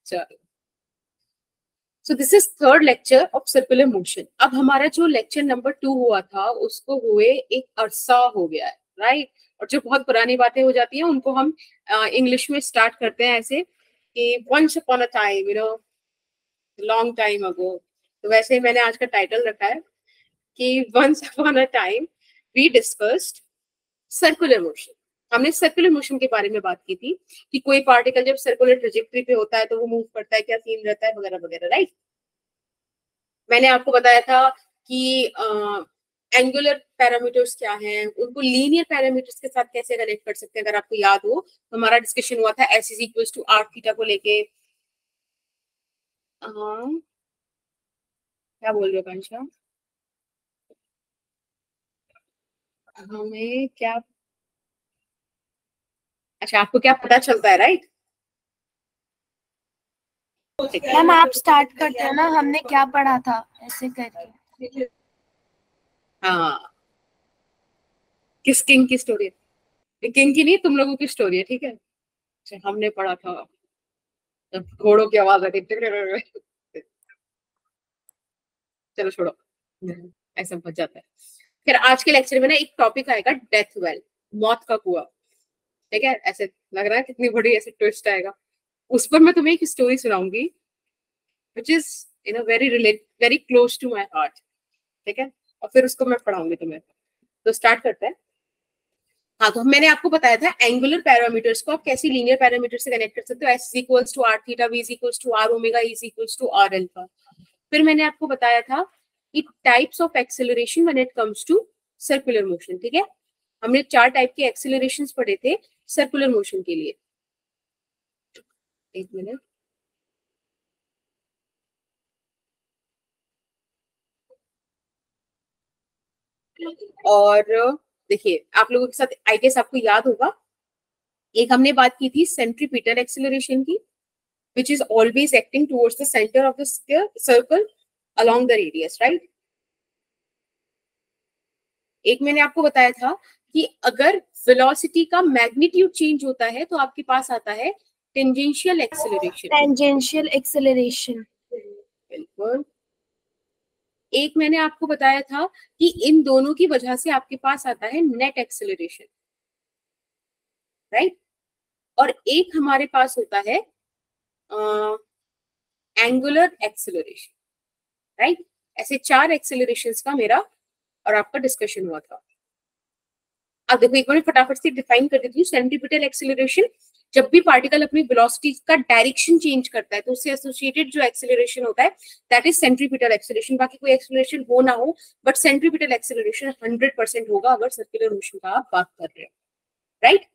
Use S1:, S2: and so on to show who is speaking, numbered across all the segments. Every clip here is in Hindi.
S1: चलो, so this is third lecture of circular motion. अब हमारा जो लेक्चर नंबर 2 हुआ था उसको हुए एक अरसा हो गया है, राइट? और जो बहुत पुरानी बातें हो जाती हैं उनको हम इंग्लिश में स्टार्ट करते हैं ऐसे कि once upon a time, long time ago. तो वैसे ही मैंने आज का टाइटल रखा है कि once upon a time we discussed circular motion. हमने सर्कुलर मोशन के बारे में बात की थी कि कोई पार्टिकल जब सर्कुलर ट्रेजेक्टरी पे होता है तो वो मूव करता है, क्या सीन रहता है, वगैरह वगैरह, राइट? मैंने आपको बताया था कि एंगुलर पैरामीटर्स क्या हैं, उनको लीनियर पैरामीटर्स के साथ कैसे कनेक्ट कर सकते हैं। अगर आपको याद हो तो हमारा डिस्कशन हुआ था s is equal to r theta को लेके। क्या बोल रहे हो कांशा? हमें क्या, अच्छा आपको क्या पता चलता है, राइट?
S2: मैम आप स्टार्ट करते हैं ना, हमने क्या पढ़ा था ऐसे करके।
S1: हाँ, किस किंग की स्टोरी है? किंग की नहीं, तुम लोगों की स्टोरी है, ठीक है? अच्छा, हमने पढ़ा था जब घोड़ों की आवाज आती चलो छोड़ो, ऐसा बच जाता है। फिर आज के लेक्चर में ना एक टॉपिक आएगा, डेथ वेल, मौत का कुआं। ठीक है, ऐसे लग रहा है कितनी बड़ी ऐसे ट्विस्ट आएगा। उस पर मैं तुम्हें एक स्टोरी सुनाऊंगी which is very close to my heart. ठीक है, और फिर उसको मैं पढ़ाऊंगी तुम्हें। तो स्टार्ट करते हैं। हाँ, तो मैंने आपको बताया था एंगुलर पैरामीटर्स को आप कैसे लीनियर पैरामीटर से कनेक्ट कर सकते हो। S is equals to r theta, v is equals to r omega, e is equals to r alpha. फिर मैंने आपको बताया था कि types of acceleration when it comes to circular motion. ठीक है, हमने 4 टाइप के एक्सेलरेशंस पढ़े थे सर्कुलर मोशन के लिए। एक मिनट, और देखिए आप लोगों के साथ आई गेस आपको याद होगा, एक हमने बात की थी सेंट्रीपिटल एक्सेलरेशन की, which is always acting towards the center of the circle along the radius, right? एक मैंने आपको बताया था कि अगर वेलोसिटी का मैग्नीट्यूड चेंज होता है तो आपके पास आता है टेंजेंशियल एक्सेलरेशन।
S2: टेंजेंशियल एक्सेलरेशन,
S1: बिल्कुल। एक मैंने आपको बताया था कि इन दोनों की वजह से आपके पास आता है नेट एक्सेलरेशन, राइट? और एक हमारे पास होता है एंगुलर एक्सेलरेशन, राइट? ऐसे 4 एक्सेलरेशंस का मेरा और आपका डिस्कशन हुआ था। अब देखो एक बार फटाफट से डिफाइन कर देती हूँ। सेंट्रीपिटल एक्सेलरेशन, जब भी पार्टिकल अपनी वेलोसिटी का डायरेक्शन चेंज करता है तो उससे एसोसिएटेड जो एक्सेलरेशन होता है दैट इज सेंट्रीपिटल एक्सेलरेशन। बाकी कोई एक्सेलरेशन हो ना हो, बट सेंट्रीपिटल एक्सेलरेशन 100% होगा अगर सर्कुलर मोशन का आप बात कर रहे हो, राइट?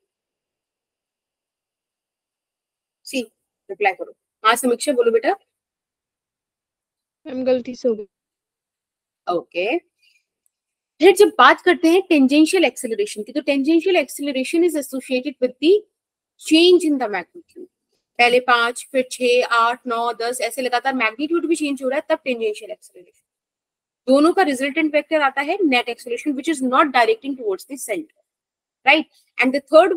S1: सी रिप्लाई करो। हाँ समीक्षा बोलो बेटा।
S2: मैम गलती से हो गई।
S1: ओके, फिर जब बात करते हैं टेंजेंशियल एक्सेलरेशन की, तो tangential acceleration is associated with the change in the magnitude. पहले 5, फिर 6, 8, 9, 10 ऐसे लगातार मैग्नीट्यूड भी चेंज हो रहा है, तब टेंजेंशियल एक्सेलरेशन। दोनों का रिजल्टेंट वेक्टर आता है net acceleration which is not directing towards the centre, right? And the fourth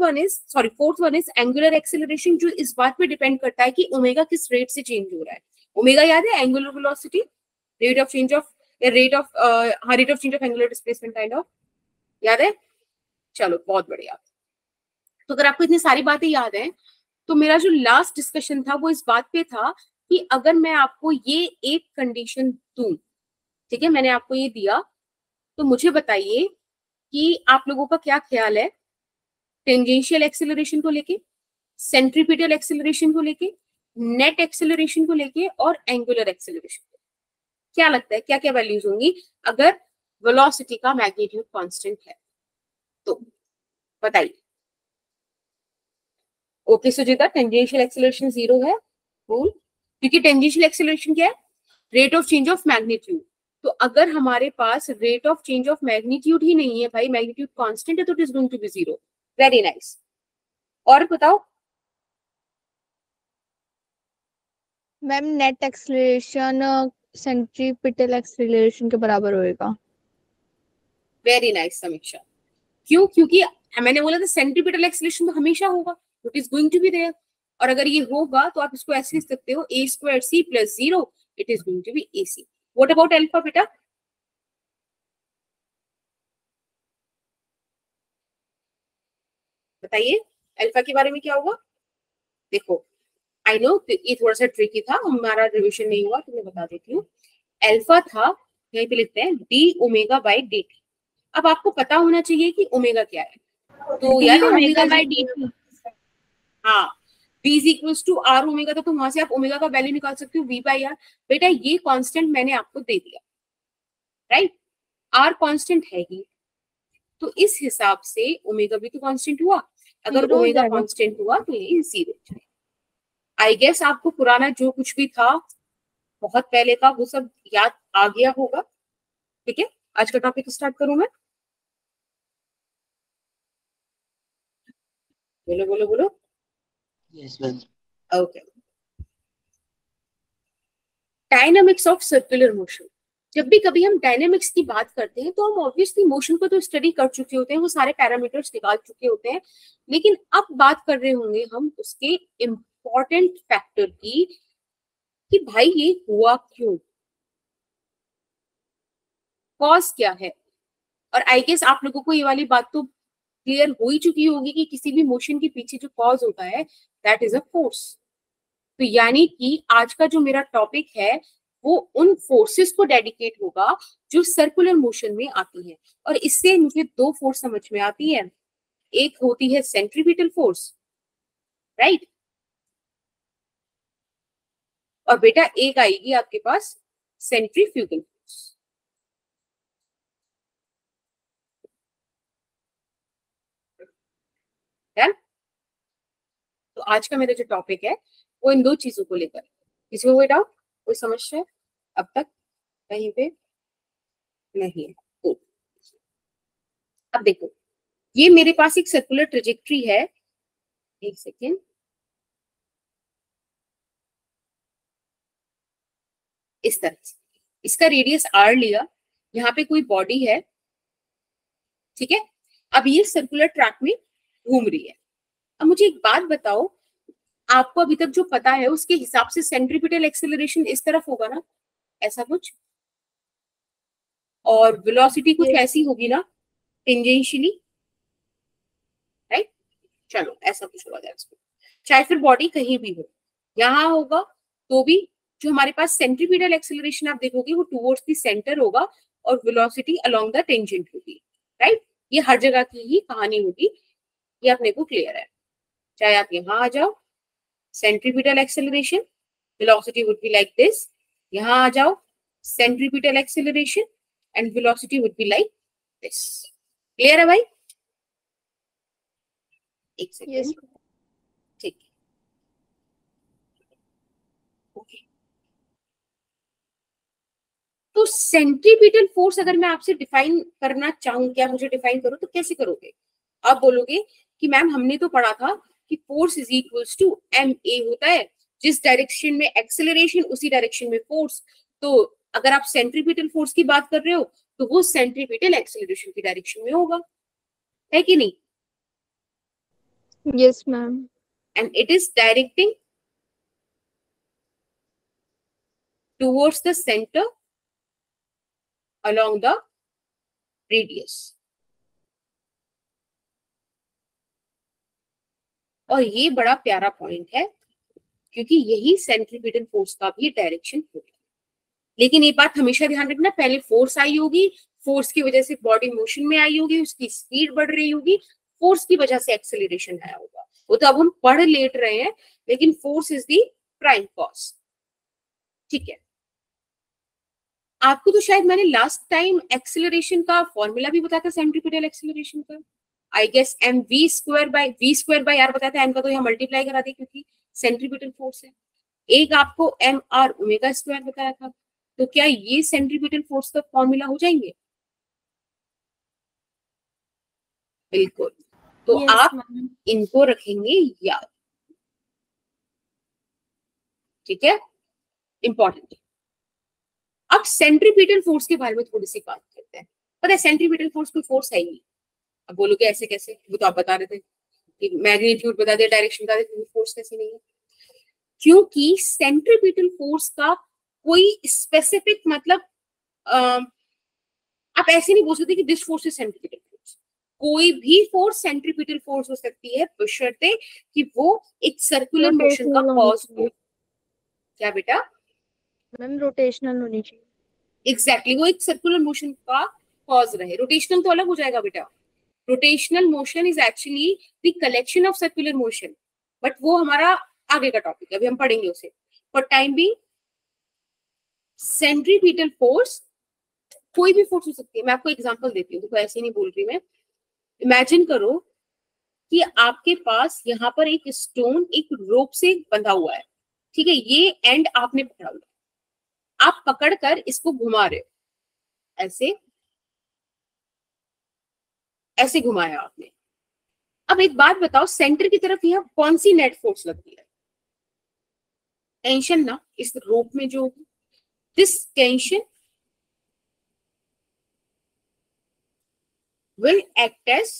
S1: one is angular acceleration, जो इस बात पे डिपेंड करता है कि ओमेगा किस रेट से चेंज हो रहा है। ओमेगा याद है, angular velocity, rate of change of rate of change of angular displacement kind of, याद है? चलो बहुत बढ़िया। तो अगर आपको इतनी सारी बातें याद है तो मेरा जो लास्ट डिस्कशन था वो इस बात पे था कि अगर मैं आपको ये एक कंडीशन दूं, ठीक है, मैंने आपको ये दिया, तो मुझे बताइए कि आप लोगों का क्या ख्याल है टेंजेंशियल एक्सेलरेशन को लेके, सेंट्रीपिटल एक्सेलरेशन को लेके, नेट एक्सेलरेशन को लेके और एंगुलर एक्सेलरेशन को। क्या लगता है क्या क्या वैल्यूज होंगी अगर वेलोसिटी का मैग्नीट्यूड कांस्टेंट है? तो बताइए। ओके सुजिता, टेंजेंशियल एक्सेलरेशन 0 है, कूल, क्योंकि टेंजेंशियल एक्सेलरेशन क्या है? Rate of change of magnitude. तो अगर हमारे पास rate of change of magnitude ही नहीं है भाई, मैग्नीट्यूड कांस्टेंट है, तो it is going to be 0। Very nice. और बताओ
S2: ma'am net acceleration centripetal acceleration के बराबर होएगा।
S1: वेरी नाइस समीक्षा। क्यों? क्योंकि मैंने बोला था सेंट्रीपिटल एक्सेलरेशन तो हमेशा होगा, it is going to be there, और अगर ये होगा तो आप इसको ऐसे लिख सकते हो a square c plus 0, it is going to be ac. What about alpha बेटा? बताइए अल्फा के बारे में क्या होगा? देखो आई नो ये थोड़ा सा ट्रिकी था, हमारा रिविजन नहीं हुआ तो मैं बता देती हूँ. अल्फा था, यहीं पे लिखते हैं D omega by d T. अब आपको पता होना चाहिए कि ओमेगा क्या है. तो याद है ओमेगा बाई डी टी. हाँ, v is equals to r omega, तो वहां से आप ओमेगा का वैल्यू निकाल सकते हो v बाई आर. बेटा ये कांस्टेंट मैंने आपको दे दिया, राइट? आर कांस्टेंट है ही, तो इस हिसाब से ओमेगा भी तो कांस्टेंट हुआ. अगर ओमेगा कांस्टेंट हुआ तो ये जीरो हो जाएगा. आई गेस आपको पुराना जो कुछ भी था बहुत पहले का वो सब याद आ गया होगा. ठीक है, आज का टॉपिक स्टार्ट करूं मैं. बोलो बोलो बोलो.
S3: Yes ma'am.
S1: Okay. Dynamics of circular motion. जब भी कभी हम डायनामिक्स की बात करते हैं तो हम ऑब्वियसली मोशन को तो स्टडी कर चुके होते हैं, वो सारे पैरामीटर्स निकाल चुके होते हैं, लेकिन अब बात कर रहे होंगे हम उसके इम्पोर्टेंट फैक्टर की कि भाई ये हुआ क्यों, कॉज क्या है. और आई गेस आप लोगों को ये वाली बात तो क्लियर हो ही चुकी होगी कि किसी भी मोशन के पीछे जो कॉज होता है दैट इज अ फोर्स. तो यानी कि आज का जो मेरा टॉपिक है वो उन फोर्सेस को डेडिकेट होगा जो सर्कुलर मोशन में आती है. और इससे मुझे दो फोर्स समझ में आती है. एक होती है सेंट्रीपिटल फोर्स, राइट? और बेटा एक आएगी आपके पास सेंट्रीफ्यूगल फोर्स. डन? तो आज का मेरा जो टॉपिक है वो इन दो चीजों को लेकर. किसी को कोई डाउट, कोई समस्या है अब तक कहीं पे? नहीं है. तो अब देखो, ये मेरे पास एक सर्कुलर ट्रेजेक्ट्री है. एक सेकेंड. इस तरह से इसका रेडियस r लिया, यहाँ पे कोई बॉडी है, ठीक है. अब ये सर्कुलर ट्रैक में घूम रही है. अब मुझे एक बात बताओ, आपको अभी तक जो पता है उसके हिसाब से सेंट्रीपिटल एक्सेलरेशन इस तरफ होगा ना, ऐसा कुछ, और वेलोसिटी कुछ ऐसी होगी ना टेंजेंशियली, राइट? चलो ऐसा कुछ होगा इसको, चाहे फिर बॉडी कहीं भी हो, यहाँ होगा तो भी जो हमारे पास सेंट्रीपिटल एक्सेलरेशन आप देखोगे वो टुवर्ड्स द सेंटर होगा और वेलोसिटी अलोंग द टेंजेंट होगी, राइट? ये हर जगह की ही कहानी होगी, ये अपने को क्लियर है. चाहे आप यहाँ आ जाओ, centripetal acceleration, velocity would be like this. यहाँ आ जाओ, centripetal acceleration and velocity would be like this. Clear है भाई? एक सेकेंड. ठीक है, ओके. तो सेंट्रीपिटल फोर्स अगर मैं आपसे डिफाइन करना चाहूं, क्या मुझे डिफाइन करो तो कैसे करोगे? आप बोलोगे कि मैम हमने तो पढ़ा था कि force is equals to ma होता है, जिस डायरेक्शन में एक्सेलरेशन उसी डायरेक्शन में फोर्स. तो अगर आप सेंट्रीपिटल फोर्स की बात कर रहे हो तो वो सेंट्रीपिटल एक्सेलरेशन की डायरेक्शन में होगा, है कि नहीं?
S2: Yes ma'am.
S1: And it is directing towards the centre along the radius. और ये बड़ा प्यारा पॉइंट है क्योंकि यही सेंट्रीपिटल फोर्स का भी डायरेक्शन होगा. लेकिन एक बात हमेशा ध्यान रखना, पहले फोर्स आई होगी, फोर्स की वजह से बॉडी मोशन में आई होगी, उसकी स्पीड बढ़ रही होगी, फोर्स की वजह से एक्सेलरेशन आया होगा. वो तो अब हम पढ़ लेट रहे हैं, लेकिन force is the prime cause. ठीक है, आपको तो शायद मैंने लास्ट टाइम एक्सेलरेशन का फॉर्मूला भी बताया था सेंट्रीपिटल एक्सेलरेशन का. I guess m we square by r बताया था. एम का तो यहाँ मल्टीप्लाई करा दिया क्योंकि सेंट्रीपिटल फोर्स है. एक आपको एम आर ओमेगा स्क्वायर बताया था. तो क्या ये सेंट्रीपिटल फोर्स का फॉर्मूला हो जाएंगे? बिल्कुल. तो
S2: Yes,
S1: आप
S2: ma'am.
S1: इनको रखेंगे याद. ठीक है, इंपॉर्टेंट. अब सेंट्रीपिटल फोर्स के बारे में थोड़ी सी बात करते हैं. पता है सेंट्रीपिटल फोर्स कोई फोर्स है ही नहीं. अब बोलोगे ऐसे कैसे, वो तो आप बता रहे थे. मैग्नीट्यूड बता दिया, डायरेक्शन बता दिया, फोर्स कैसे नहीं है? क्योंकि सेंट्रीपिटल फोर्स का कोई स्पेसिफिक मतलब आप ऐसे नहीं बोल सकते कि this force is centripetal force. कोई भी फोर्स सेंट्रीपिटल फोर्स हो सकती है बशर्ते कि वो एक सर्कुलर मोशन का कॉज हो। क्या बेटा?
S2: मैम रोटेशनल होनी चाहिए।
S1: एग्जैक्टली, वो एक सर्कुलर मोशन का कॉज रहे। रोटेशनल तो अलग हो जाएगा बेटा। Rotational motion is actually the collection of circular motion, but वो हमारा आगे का टॉपिक है, अभी हम पढ़ेंगे उसे। For time be centripetal force कोई भी फोर्स हो सकती है। मैं आपको एग्जांपल देती हूँ, देखो ऐसे नहीं बोल रही मैं। इमेजिन करो कि आपके पास यहाँ पर एक स्टोन एक रोप से बंधा हुआ है, ठीक है? ये एंड आपने पकड़ा हुआ है, आप पकड़कर इसको घुमा रहे हो, ऐसे ऐसे घुमाया आपने। अब एक बात बताओ, सेंटर की तरफ यह कौन सी नेट फोर्स लगती है? टेंशन ना इस रोप में जो, this tension will act as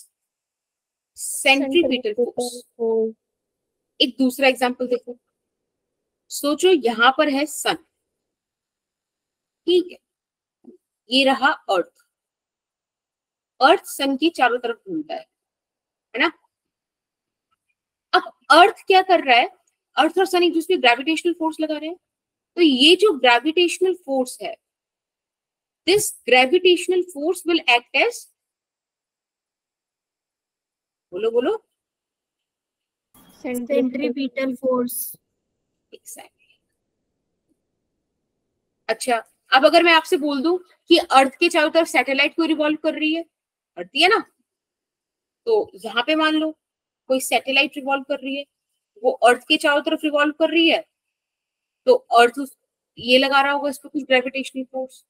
S1: centripetal force। एक दूसरा एग्जांपल देखो, सोचो यहां पर है सन, ठीक है? ये रहा अर्थ। अर्थ सन के चारों तरफ घूमता है ना? अब अर्थ क्या कर रहा है? अर्थ और सन एक दूसरे ग्रेविटेशनल फोर्स लगा रहे हैं। तो ये जो ग्रेविटेशनल फोर्स है, this gravitational force will act as, बोलो बोलो,
S2: सेंट्रीपिटल फोर्स।
S1: एग्जैक्टली। अच्छा, अब अगर मैं आपसे बोल दूं कि अर्थ के चारों तरफ सैटेलाइट को रिवॉल्व कर रही है, करती है ना? तो यहाँ पे मान लो कोई सैटेलाइट रिवॉल्व कर रही है, वो अर्थ के चारों तरफ रिवॉल्व कर रही है, तो अर्थ ये लगा रहा होगा इस पर कुछ ग्रेविटेशनल फोर्स।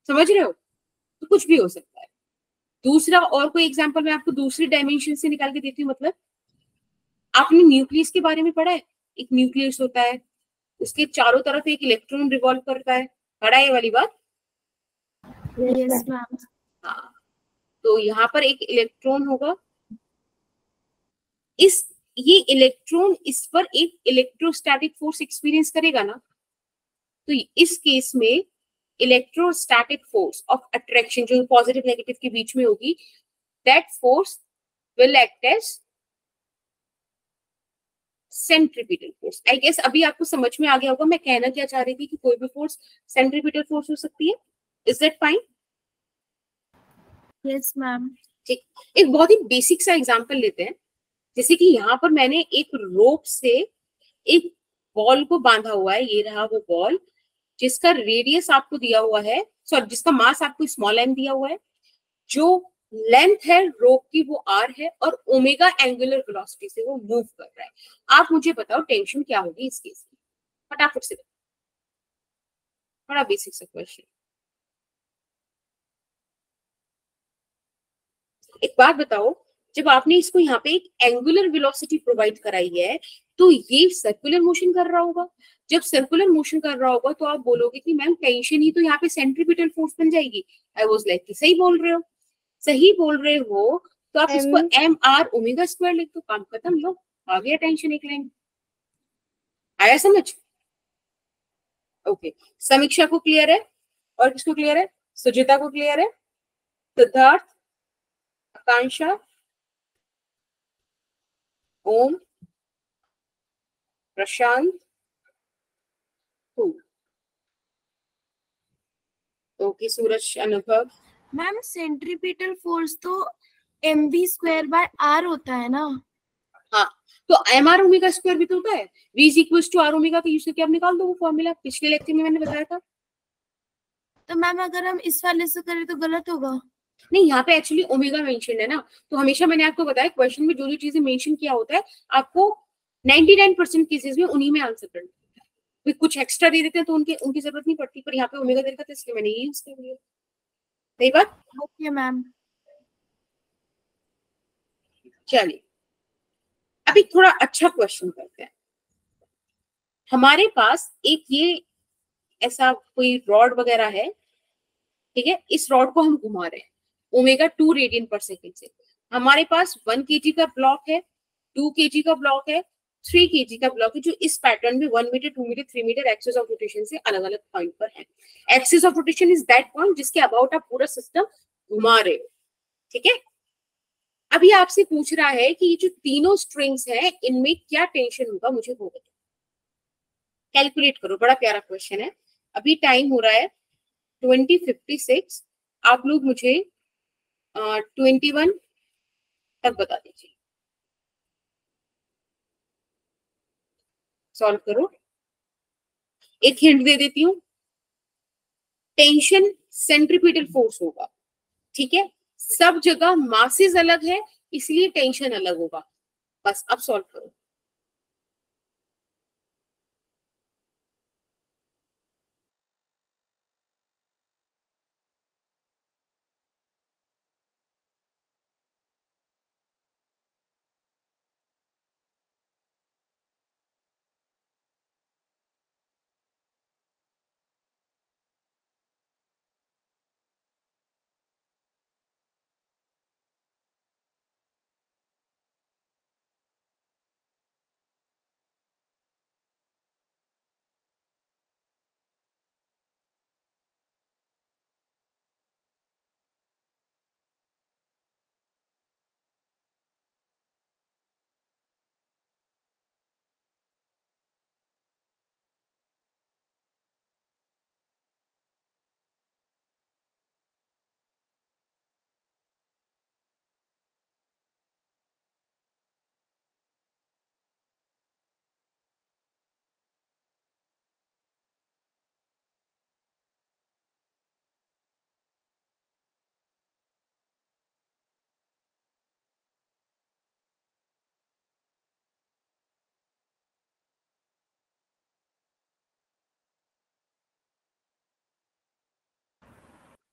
S1: समझ रहे हो? तो कुछ भी हो सकता है। दूसरा और कोई एग्जांपल मैं आपको दूसरी डायमेंशन से निकाल के देती हूँ। मतलब आपने न्यूक्लियस के बारे में पढ़ा है? एक न्यूक्लियस होता है, उसके चारों तरफ एक इलेक्ट्रॉन रिवॉल्व करता है, पढ़ा है ये वाली बात?
S2: Yes ma'am.
S1: हाँ, तो यहाँ पर एक इलेक्ट्रॉन होगा, इस ये इलेक्ट्रॉन इस पर एक इलेक्ट्रोस्टैटिक फोर्स एक्सपीरियंस करेगा ना, तो इस केस में इलेक्ट्रोस्टैटिक फोर्स ऑफ अट्रैक्शन जो पॉजिटिव नेगेटिव के बीच में होगी, that force will act as centripetal force. I guess अभी आपको समझ में आ गया होगा मैं कहना क्या चाह रही थी, कि कोई भी फोर्स सेंट्रीपिटल फोर्स हो सकती है। Is that fine?
S2: Yes ma'am.
S1: ठीक, एक बहुत ही बेसिक सा एग्जांपल लेते हैं। जैसे कि यहाँ पर मैंने एक रोप से एक बॉल को बांधा हुआ है, ये रहा वो बॉल, जिसका रेडियस आपको दिया हुआ है, सॉरी जिसका मास आपको स्मॉल m दिया हुआ है, जो लेंथ है रोप की वो r है, और ओमेगा एंगुलर वेलोसिटी से वो मूव कर रहा है। आप मुझे बताओ टेंशन क्या होगी इस केस में? फटाफट से बताओ, बड़ा बेसिक सा क्वेश्चन। एक बात बताओ, जब आपने इसको यहाँ पे एक एंगुलर वेलोसिटी प्रोवाइड कराई है, तो ये सर्कुलर मोशन कर रहा होगा। जब सर्कुलर मोशन कर रहा होगा तो आप बोलोगे कि मैम टेंशन ही तो यहाँ पे सेंट्रीपिटल फोर्स बन जाएगी। आई वाज लाइक सही बोल रहे हो, सही बोल रहे हो, तो आप इसको एम आर ओमेगा स्क्वायर लिख दो, काम खत्म। लो आ गया टेंशन एक लाइन। आया समझ? ओके, समीक्षा को क्लियर है? और किसको क्लियर है? सुजिता को क्लियर है? सिद्धार्थ, आकांक्षा, ओम, प्रशांत, ओके, सूरज, अनुभव।
S2: मैम सेंट्रीपिटल फोर्स तो mv स्क्वायर बाय r होता है ना?
S1: हाँ, तो एम आर ओमेगा स्क्वायर भी तो होता है। v is equal to r omega का यूज करके आप निकाल दो वो फॉर्मूला, पिछले लेक्चर में मैंने बताया था।
S2: तो मैम अगर हम इस वाले से करें तो गलत होगा?
S1: नहीं, यहाँ पे एक्चुअली ओमेगा मेंशन है ना, तो हमेशा मैंने आपको बताया क्वेश्चन में जो जो चीजें मेंशन किया होता है, आपको 99% केसेस में उन्हीं में आंसर करना होता है। कुछ एक्स्ट्रा दे देते हैं तो उनकी जरूरत नहीं पड़ती, पर यहाँ पे ओमेगा दे रखा था इसलिए मैंने ये यूज कर लिया। सही बात?
S2: Okay ma'am.
S1: चलिए अभी थोड़ा अच्छा क्वेश्चन करते हैं। हमारे पास एक ये ऐसा कोई रॉड वगैरह है, ठीक है? इस रॉड को हम घुमा रहे हैं ओमेगा 2 रेडियन पर सेकेंड से। हमारे पास 1 kg का ब्लॉक है, 2 kg का ब्लॉक है, 3 kg का ब्लॉक है, जो इस पैटर्न में 1 meter, 2 meter, 3 meter axis of rotation से अलग अलग पॉइंट पर है। Axis of rotation is that point जिसके अबाउट आप पूरा सिस्टम घुमा रहे हो, ठीक है। अभी आपसे पूछ रहा है कि ये जो तीनों स्ट्रिंग्स हैं इनमें क्या टेंशन होगा, मुझे वो बताओ। कैलकुलेट करो, बड़ा प्यारा क्वेश्चन है। अभी टाइम हो रहा है 20:56। आप लोग मुझे 21 तक बता दीजिए। सॉल्व करो। एक हिंट दे देती हूँ, टेंशन सेंट्रीपिटल फोर्स होगा, ठीक है। सब जगह मासेस अलग है इसलिए टेंशन अलग होगा। बस अब सॉल्व करो।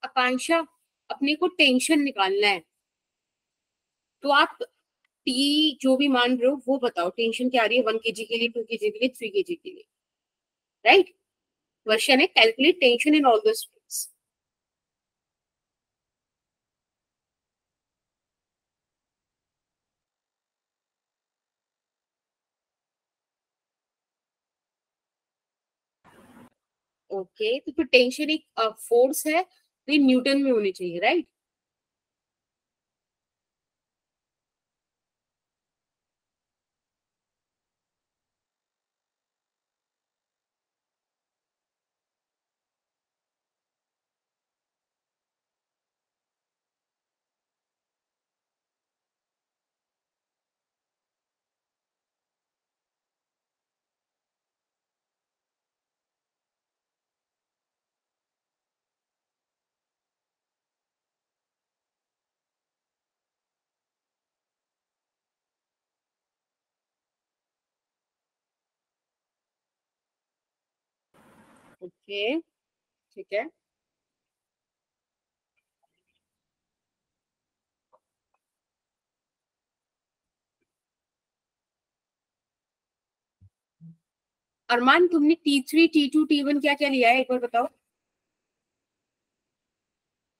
S1: आकांक्षा, अपने को टेंशन निकालना है, तो आप टी जो भी मान रहे हो वो बताओ। टेंशन क्या आ रही है 1 kg के लिए, 2 kg के लिए, 3 kg के लिए, राइट। क्वेश्चन है calculate tension in all the strings. Okay, तो फिर टेंशन एक फोर्स है तो ये न्यूटन में होनी चाहिए, राइट। ओके, ठीक है। अरमान, तुमने T3, T2, T1 क्या क्या लिया है एक बार बताओ।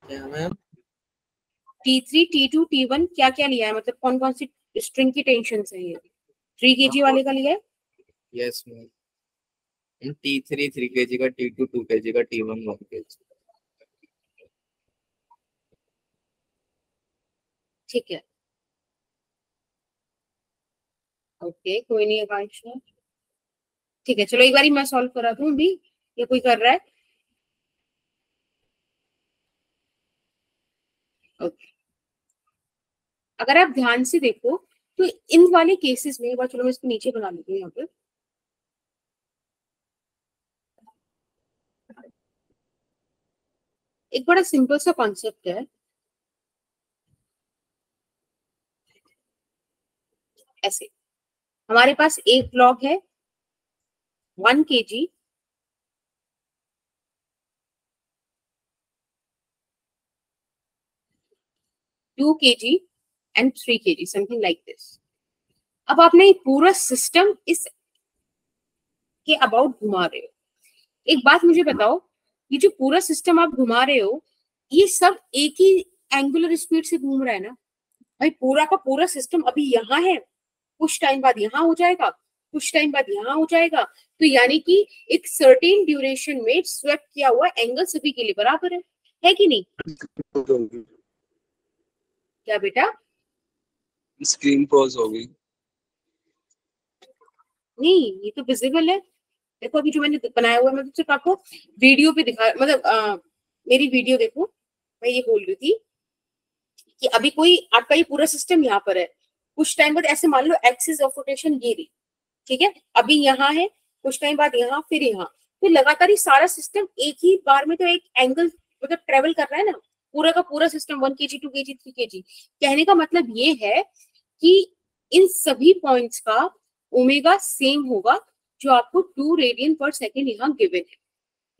S3: क्या मैम?
S1: T3, T2, T1 क्या क्या लिया है, मतलब कौन कौन सी स्ट्रिंग की टेंशन है ये। 3 kg वाले का लिया है।
S3: Yes ma'am. T3 3 kg का, T2 2 kg का, T1 1 kg।
S1: ठीक है, ओके, कोई नहीं आकांक्षा। ठीक है, चलो एक बारी मैं सॉल्व करा दूं अभी, ये कोई कर रहा है। ओके, अगर आप ध्यान से देखो तो इन वाले केसेस में, एक बार चलो मैं इसको नीचे बना लेती हूँ यहाँ पे। एक बड़ा सिंपल सा कॉन्सेप्ट है, ऐसे हमारे पास एक ब्लॉक है 1 kg, 2 kg and 3 kg, something like this. अब आपने ये पूरा सिस्टम इस के अबाउट घुमा रहे हो। एक बात मुझे बताओ, ये जो पूरा सिस्टम आप घुमा रहे हो ये सब एक ही एंगुलर स्पीड से घूम रहा है ना। भाई पूरा का पूरा सिस्टम अभी यहाँ है, कुछ टाइम बाद यहाँ हो जाएगा, कुछ टाइम बाद यहाँ हो जाएगा। तो यानी कि एक सर्टेन ड्यूरेशन में स्वेप किया हुआ एंगल सभी के लिए बराबर है कि नहीं? क्या बेटा?
S4: स्क्रीन पॉज हो गई।
S1: नहीं, ये तो विजिबल है। देखो अभी जो मैंने बनाया हुआ है, मैं सिर्फ आपको वीडियो पे दिखा, मतलब मेरी वीडियो देखो। मैं ये बोल रही थी कि अभी कोई आपका ये पूरा सिस्टम यहाँ पर है, कुछ टाइम बाद ऐसे मान लो एक्सिस ऑफ रोटेशन ये रही, ठीक है, अभी यहाँ है, कुछ टाइम बाद यहाँ, फिर यहाँ, तो लगातार ये सारा सिस्टम एक ही बार में तो एक एंगल मतलब ट्रेवल कर रहा है ना, पूरा का पूरा सिस्टम 1 kg 2 kg 3 kg। कहने का मतलब ये है कि इन सभी पॉइंट्स का ओमेगा सेम होगा जो आपको 2 रेडियन पर सेकेंड यहाँ गिवन है।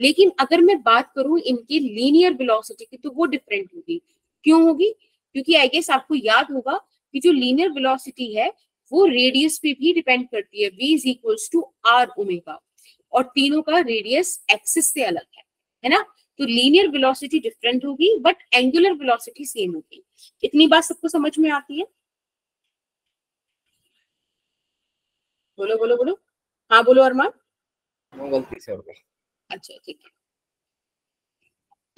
S1: लेकिन अगर मैं बात करूं इनकी लीनियर वेलोसिटी की तो वो डिफरेंट होगी। क्यों होगी? क्योंकि आई गेस आपको याद होगा कि जो लीनियर वेलोसिटी है वो रेडियस पे भी डिपेंड करती है, v is equals to r omega, और तीनों का रेडियस एक्सिस से अलग है ना। तो लीनियर वेलोसिटी डिफरेंट होगी बट एंगुलर वेलोसिटी सेम होगी। इतनी बात सबको समझ में आती है? बोलो बोलो बोलो। हाँ बोलो अरमान।
S3: गलती से हो गया।
S1: अच्छा ठीक है,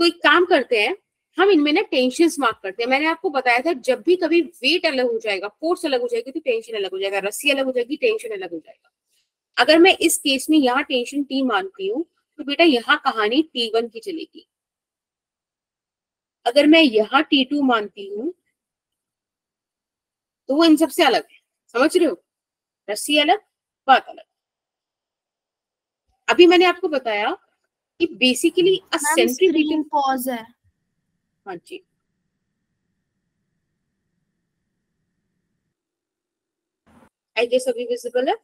S1: तो एक काम करते हैं, हम इनमें ना टेंशन मार्क करते हैं। मैंने आपको बताया था जब भी कभी वेट अलग हो जाएगा, फोर्स अलग हो जाएगी तो टेंशन अलग हो जाएगा, रस्सी अलग हो जाएगी टेंशन अलग हो जाएगा। अगर मैं इस केस में यहाँ टेंशन टी मानती हूँ तो बेटा यहाँ कहानी T1 की चलेगी। अगर मैं यहाँ T2 मानती हूँ तो वो इन सबसे अलग है, समझ रहे हो? रस्सी अलग, बात अलग। अभी मैंने आपको बताया कि बेसिकली अ सेंट्रीपिटल
S2: पॉज है।
S1: हाँ जी, आई गेस अभी विजिबल है।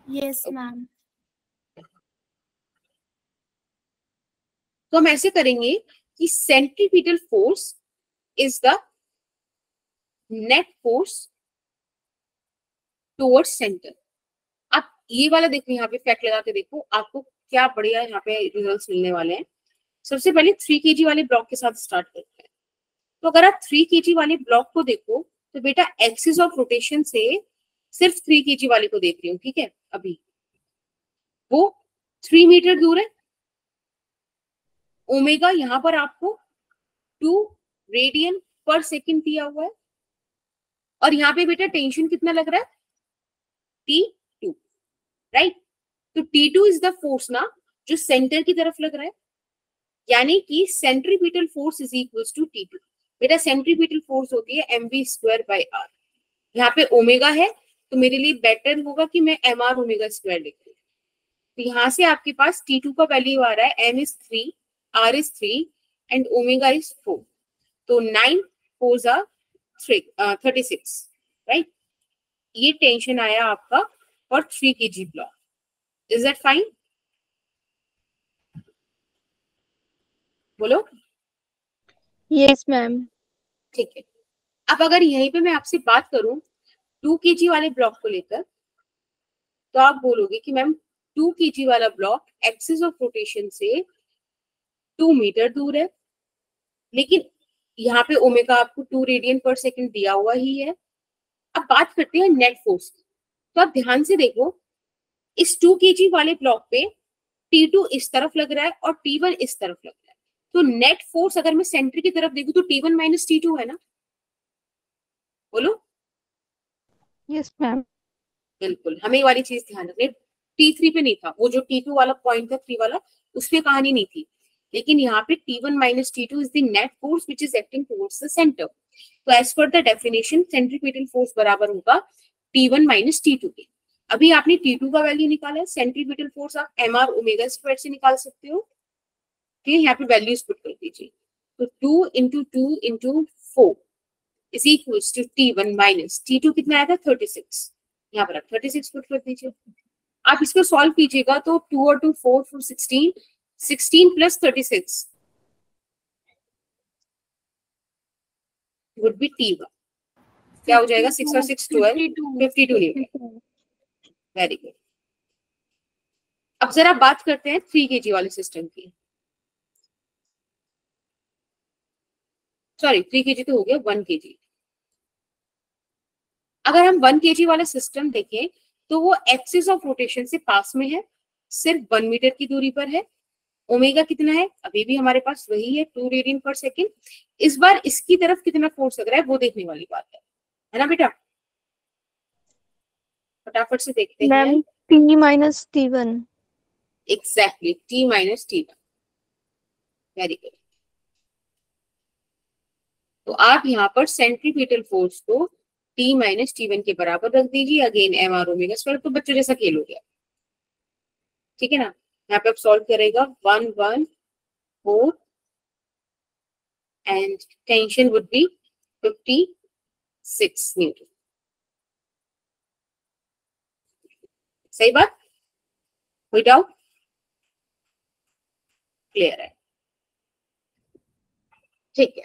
S2: Yes ma'am.
S1: तो हम ऐसे करेंगे कि centripetal force is the net force towards centre. आप ये वाला देखो, यहाँ पे फैक्ट लगा के देखो, आपको क्या बढ़िया यहाँ पे रिजल्ट्स मिलने वाले हैं। सबसे पहले 3 kg वाले ब्लॉक के साथ स्टार्ट करते हैं। तो अगर आप 3 kg वाले ब्लॉक को देखो तो बेटा एक्सिस ऑफ रोटेशन से सिर्फ 3 kg वाले को देख रही हूँ, ठीक है, अभी वो 3 मीटर दूर है। ओमेगा यहाँ पर आपको 2 रेडियन पर सेकेंड दिया हुआ है, और यहाँ पे बेटा टेंशन कितना लग रहा है? T2, right. तो T2 इज द फोर्स ना जो सेंटर की तरफ लग रहा है, यानी कि centripetal force is equals to T2। बेटा सेंट्रीपिटल फोर्स होती है mv²/r। यहाँ पे ओमेगा है तो मेरे लिए बेटर होगा कि मैं mr ओमेगा स्क्वायर लिख दूं। तो यहाँ से आपके पास T2 का वैल्यू आ रहा है m is 3, r is 3 and omega is 4। तो 9 4s are 36, राइट। ये टेंशन आया आपका for 3 kg block. Is that fine? बोलो।
S2: Yes ma'am.
S1: ठीक है, अब अगर यहीं पे मैं आपसे बात करूं 2 kg वाले ब्लॉक को लेकर, तो आप बोलोगे कि मैम 2 kg वाला ब्लॉक एक्सिस ऑफ रोटेशन से 2 मीटर दूर है, लेकिन यहाँ पे ओमेगा आपको 2 रेडियन पर सेकेंड दिया हुआ ही है। अब बात करते हैं नेट फोर्स की। तो आप ध्यान से देखो, इस 2 kg वाले ब्लॉक पे T2 इस तरफ लग रहा है और T1 इस तरफ लग रहा है। तो नेट फोर्स अगर मैं सेंटर की तरफ देखूं तो T1 माइनस T2 है ना? बोलो।
S2: Yes ma'am.
S1: बिल्कुल, हमें ये वाली चीज ध्यान रखनी। T3 पे नहीं था, वो जो T2 वाला पॉइंट था 3 वाला, उसमें कहानी नहीं थी। लेकिन यहाँ पे T1 minus T2 is the net force which is acting towards the centre. तो as per the definition centripetal force बराबर होगा T1 माइनस T2 के। अभी आपने T2 का वैल्यू निकाला है, सेंट्रीपिटल फोर्स आप mr ओमेगा स्क्वायर से निकाल सकते हो। ठीक है, यहाँ पे वैल्यूज पुट कर दीजिए। तो 2 into 2 into 4 is equals to T1 minus T2 कितना आया था? 36। यहाँ पर आप 36 पुट कर दीजिए। आप इसको सॉल्व कीजिएगा तो 2 और 2 4 4 16, 16 प्लस 36 वुड बी T1। क्या हो जाएगा? 6 और 6 12, 52। Very good. अब जरा बात करते हैं 3 kg वाले सिस्टम की। सॉरी 3 kg तो हो गया, 1 kg। अगर हम 1 kg वाला सिस्टम देखें तो वो एक्सिस ऑफ रोटेशन से पास में है, सिर्फ 1 मीटर की दूरी पर है। ओमेगा कितना है, अभी भी हमारे पास वही है 2 रेडियन पर सेकेंड। इस बार इसकी तरफ कितना फोर्स लग रहा है वो देखने वाली बात है ना बेटा? फटाफट से देखते हैं।
S5: Ma'am P minus T1।
S1: Exactly, T minus T1। Very good. तो आप यहाँ पर सेंट्रीपिटल फोर्स को T माइनस T1 के बराबर रख दीजिए। Again m are omega square, तो बच्चों जैसा खेल हो गया, ठीक है ना? यहाँ पे आप सॉल्व करेगा 1 1 4 and tension would be 56 Newton. सही बात? कोई डाउट? क्लियर है? ठीक है,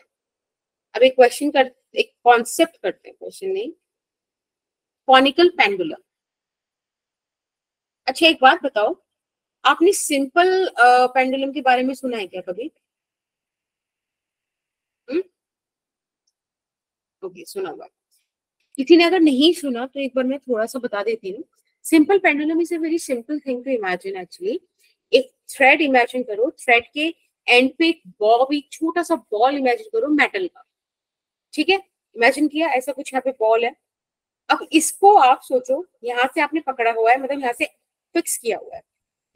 S1: अब एक क्वेश्चन कर, एक कॉन्सेप्ट करते हैं, क्वेश्चन नहीं, कॉनिकल पेंडुलम। अच्छा एक बात बताओ, आपने सिंपल पेंडुलम के बारे में सुना है क्या कभी? ओके, सुना हुआ। किसी ने अगर नहीं सुना तो एक बार मैं थोड़ा सा बता देती हूँ। Simple pendulum is a very simple thing to imagine actually. एक थ्रेड इमेजिन करो, थ्रेड के एंड पे एक बॉल, एक छोटा सा बॉल इमेजिन करो मेटल का, ठीक है? इमेजिन किया, ऐसा कुछ यहाँ पे बॉल है। अब इसको आप सोचो, यहाँ से आपने पकड़ा हुआ है, मतलब यहाँ से फिक्स किया हुआ है,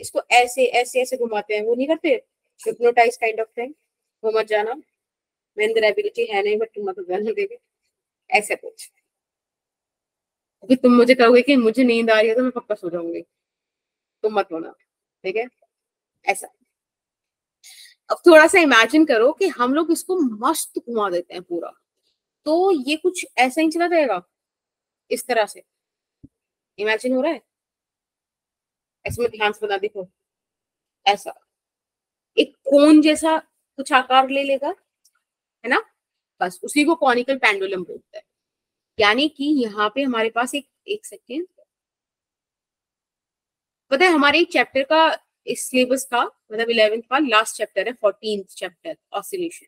S1: इसको ऐसे ऐसे ऐसे घुमाते हैं, वो नहीं करते हिप्नोटाइज काइंड ऑफ थिंग, वो मत जाना, मेरे अंदर एबिलिटी है नहीं, बट तुम मत जाना देगे ऐसा कुछ। अभी तुम मुझे कहोगे कि मुझे नींद आ रही है तो मैं पक्का सो जाऊंगी, तुम मत होना, ठीक है? ऐसा। अब थोड़ा सा इमेजिन करो कि हम लोग इसको मस्त घुमा देते हैं पूरा, तो ये कुछ ऐसा ही चला जाएगा, इस तरह से। इमेजिन हो रहा है? ऐसे में ध्यान से बता, देखो ऐसा एक कोन जैसा कुछ आकार ले लेगा, है ना? बस उसी को कॉनिकल पेंडुलम बोलते हैं। यानी कि यहाँ पे हमारे पास एक सेकेंड, पता है हमारे एक चैप्टर का, इस सिलेबस का, मतलब 11th का लास्ट चैप्टर है, 14th चैप्टर ऑसिलेशन,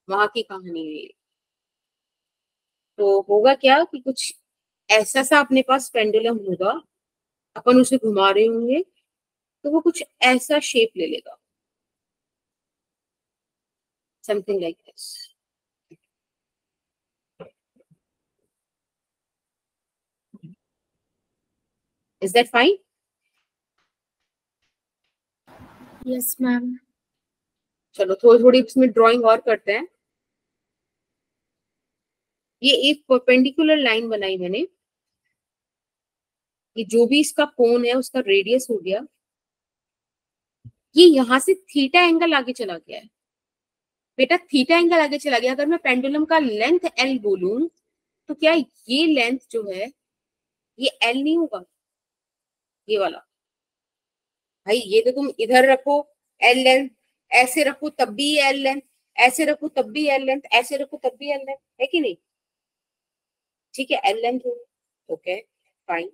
S1: वहां की कहानी है ये। तो होगा क्या कि कुछ ऐसा सा अपने पास पेंडुलम होगा, अपन उसे घुमा रहे होंगे तो वो कुछ ऐसा शेप ले लेगा, something like this. Is that fine?
S2: Yes ma'am.
S1: चलो थोड़ी थोड़ी इसमें ड्राइंग और करते हैं। ये एक परपेंडिकुलर लाइन बनाई मैंने, कि जो भी इसका कोण है उसका रेडियस हो गया, ये यहां से थीटा एंगल आगे चला गया है बेटा, थीटा एंगल आगे चला गया। अगर मैं पेंडुलम का लेंथ एल बोलूं तो क्या ये लेंथ जो है ये एल नहीं होगा? ये वाला भाई, ये तो तुम इधर रखो एल लेंथ, ऐसे रखो तब भी एल लेंथ, ऐसे रखो तब भी एल लेंथ, ऐसे रखो तब भी एल लेंथ, है कि नहीं? ठीक है, एल लेंथ हो, ओके फाइन।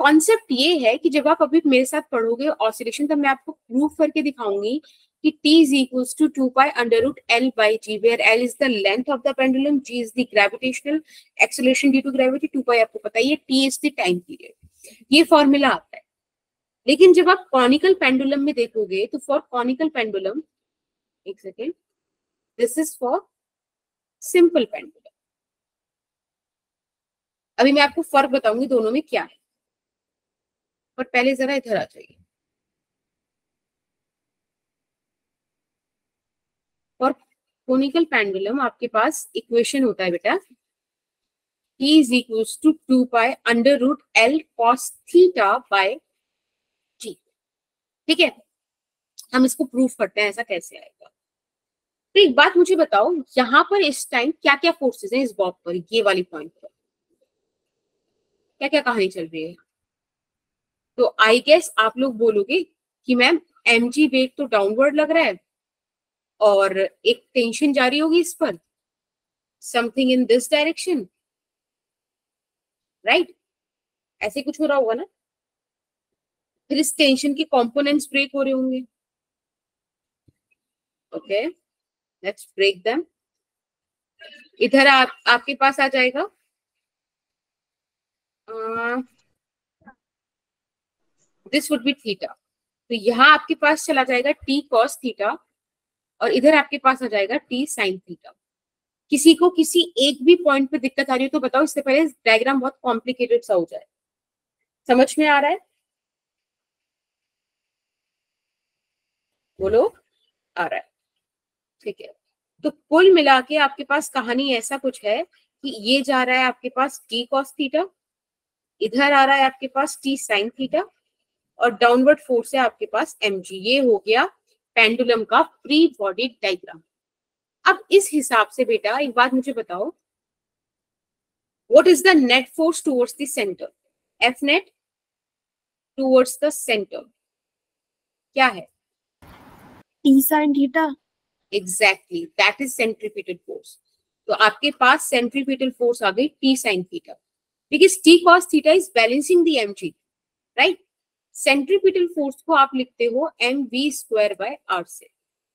S1: कॉन्सेप्ट ये है कि जब आप अभी मेरे साथ पढ़ोगे ऑसिलेशन, तब मैं आपको प्रूव करके दिखाऊंगी कि T is equals to 2 pi under root L by G, where L is the length of the pendulum, G is the gravitational acceleration due to gravity, 2 pi आपको पता ही है, T is the time period। ये फॉर्मूला आता है। लेकिन जब आप कॉनिकल पेंडुलम में देखोगे तो फॉर कॉनिकल पेंडुलम, एक second, this is for simple pendulum. अभी मैं आपको फर्क बताऊंगी दोनों में क्या है, पर पहले जरा इधर आ जाइए। और कोनिकल पेंडुलम आपके पास इक्वेशन होता है बेटा, T is equals to 2 pi under root L cos theta by G। ठीक है, हम इसको प्रूव करते हैं ऐसा कैसे आएगा। तो एक बात मुझे बताओ, यहाँ पर इस टाइम क्या क्या फोर्सेस हैं इस बॉब पर, ये वाली पॉइंट पर क्या क्या कहानी चल रही है? तो आई गेस आप लोग बोलोगे कि मैम mg वेट तो डाउनवर्ड लग रहा है और एक टेंशन जारी होगी इस पर, something in this direction, right? ऐसे कुछ हो रहा होगा ना? फिर इस टेंशन के कंपोनेंट्स ब्रेक हो रहे होंगे, ओके लेट्स ब्रेक देम। इधर आपके पास आ जाएगा दिस वुड बी थीटा, तो यहाँ आपके पास चला जाएगा टी कॉस थीटा और इधर आपके पास आ जाएगा टी साइन थीटा। किसी को किसी एक भी पॉइंट पे दिक्कत आ रही है तो बताओ, इससे पहले डायग्राम बहुत कॉम्प्लिकेटेड सा हो जाए। समझ में आ रहा है? बोलो, आ रहा है? ठीक है, तो कुल मिला के आपके पास कहानी ऐसा कुछ है कि ये जा रहा है आपके पास टी कॉस थीटा, इधर आ रहा है आपके पास टी साइन थीटा और डाउनवर्ड फोर्स है आपके पास mg। ये हो गया पेंडुलम का फ्री बॉडी डायग्राम। अब इस हिसाब से बेटा एक बात मुझे बताओ, what is the net force towards the centre? F net towards the centre क्या है?
S2: T sine theta.
S1: Exactly, that is centripetal force. तो आपके पास सेंट्रीपिटल फोर्स आ गई T sine theta, because T cos theta is balancing the mg, right? Centripetal force को आप लिखते हो mv²/r से।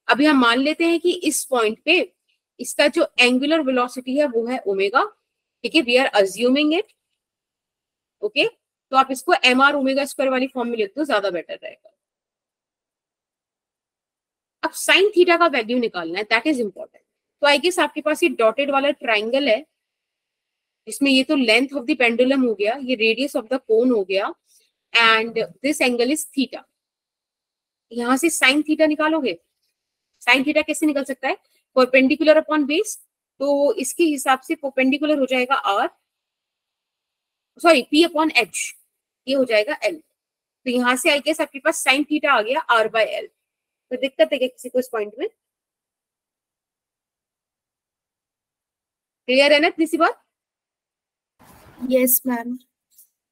S1: अभी हम मान लेते हैं कि इस पॉइंट पे इसका जो एंगुलर वेलोसिटी है वो है ओमेगा, ठीक है, we are assuming it, okay. तो आप इसको mr ओमेगा² वाली फॉर्म में लिखते हो, ज्यादा बेटर रहेगा। अब साइन थीटा का वैल्यू निकालना है, दैट इज इंपॉर्टेंट। तो आई गेस आपके पास ये डॉटेड वाला ट्राइंगल है, इसमें ये तो लेंथ ऑफ द पेंडुलम हो गया, ये रेडियस ऑफ द कोन हो गया, and this angle is theta. यहां से साइन थीटा निकालोगे। साइन थीटा कैसे निकल सकता है? परपेंडिकुलर अपॉन बेस, तो इसके हिसाब से परपेंडिकुलर हो जाएगा r, sorry p upon h, ये हो जाएगा एल। तो यहां से आई गेस आपके पास साइन थीटा आ गया r/l। तो दिक्कत है क्या किसी को इस पॉइंट में? क्लियर है ना इतनी सी बात?
S2: Yes ma'am.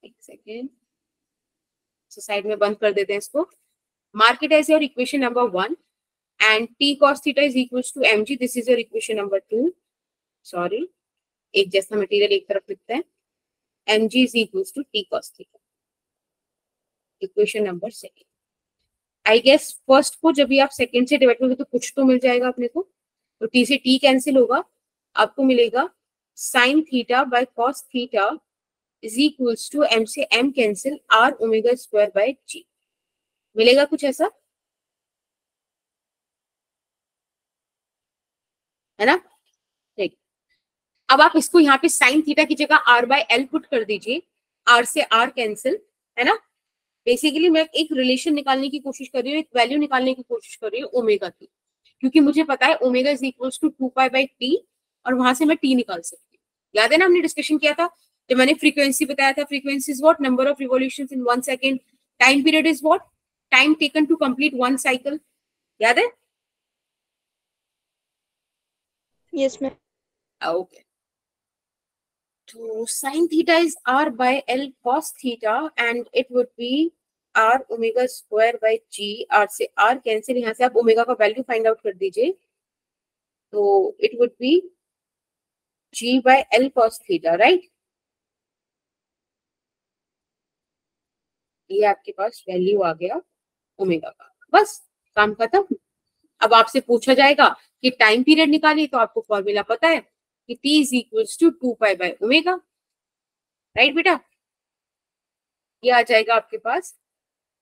S1: एक सेकेंड, साइड में बंद कर देते हैं इसको। Mark it as your equation number 1 and t cos theta is equals to mg. This is your equation number 2. Sorry, एक जैसा मटेरियल एक तरफ लिखते हैं, mg is equals to t cos theta. Equation number 2। I guess first को जब भी आप सेकंड से डिवाइड करोगे तो कुछ तो मिल जाएगा अपने को, तो t से t कैंसिल होगा, आपको मिलेगा sin theta by cos theta is equals to m से m कैंसिल r ओमेगा²/g। मिलेगा कुछ ऐसा, है ना? ठीक, अब आप इसको यहाँ पे साइन थीटा की जगह r/l पुट कर दीजिए, r से r कैंसिल, है ना? बेसिकली मैं एक रिलेशन निकालने की कोशिश कर रही हूँ, एक वैल्यू निकालने की कोशिश कर रही हूँ ओमेगा की, क्योंकि मुझे पता है omega is equals to 2π/t और वहां से मैं t निकाल सकती हूँ। याद है ना, हमने डिस्कशन किया था जब मैंने फ्रीक्वेंसी बताया था, frequency is what, number of revolutions in 1 second, time period is what, time taken to complete 1 cycle. याद है?
S5: Yes, ma'am.
S1: Okay. So sin theta is r/l cos theta and it would be r omega²/g। r से r कैंसिल, यहाँ से आप ओमेगा का वैल्यू फाइंड आउट कर दीजिए, तो it would be g/l cos theta, right? ये आपके पास वैल्यू आ गया ओमेगा का, बस काम खत्म। अब आपसे पूछा जाएगा कि टाइम पीरियड निकालिए, तो आपको फॉर्मूला पता है कि t is equals to 2π/ω, right बेटा? ये आ जाएगा आपके पास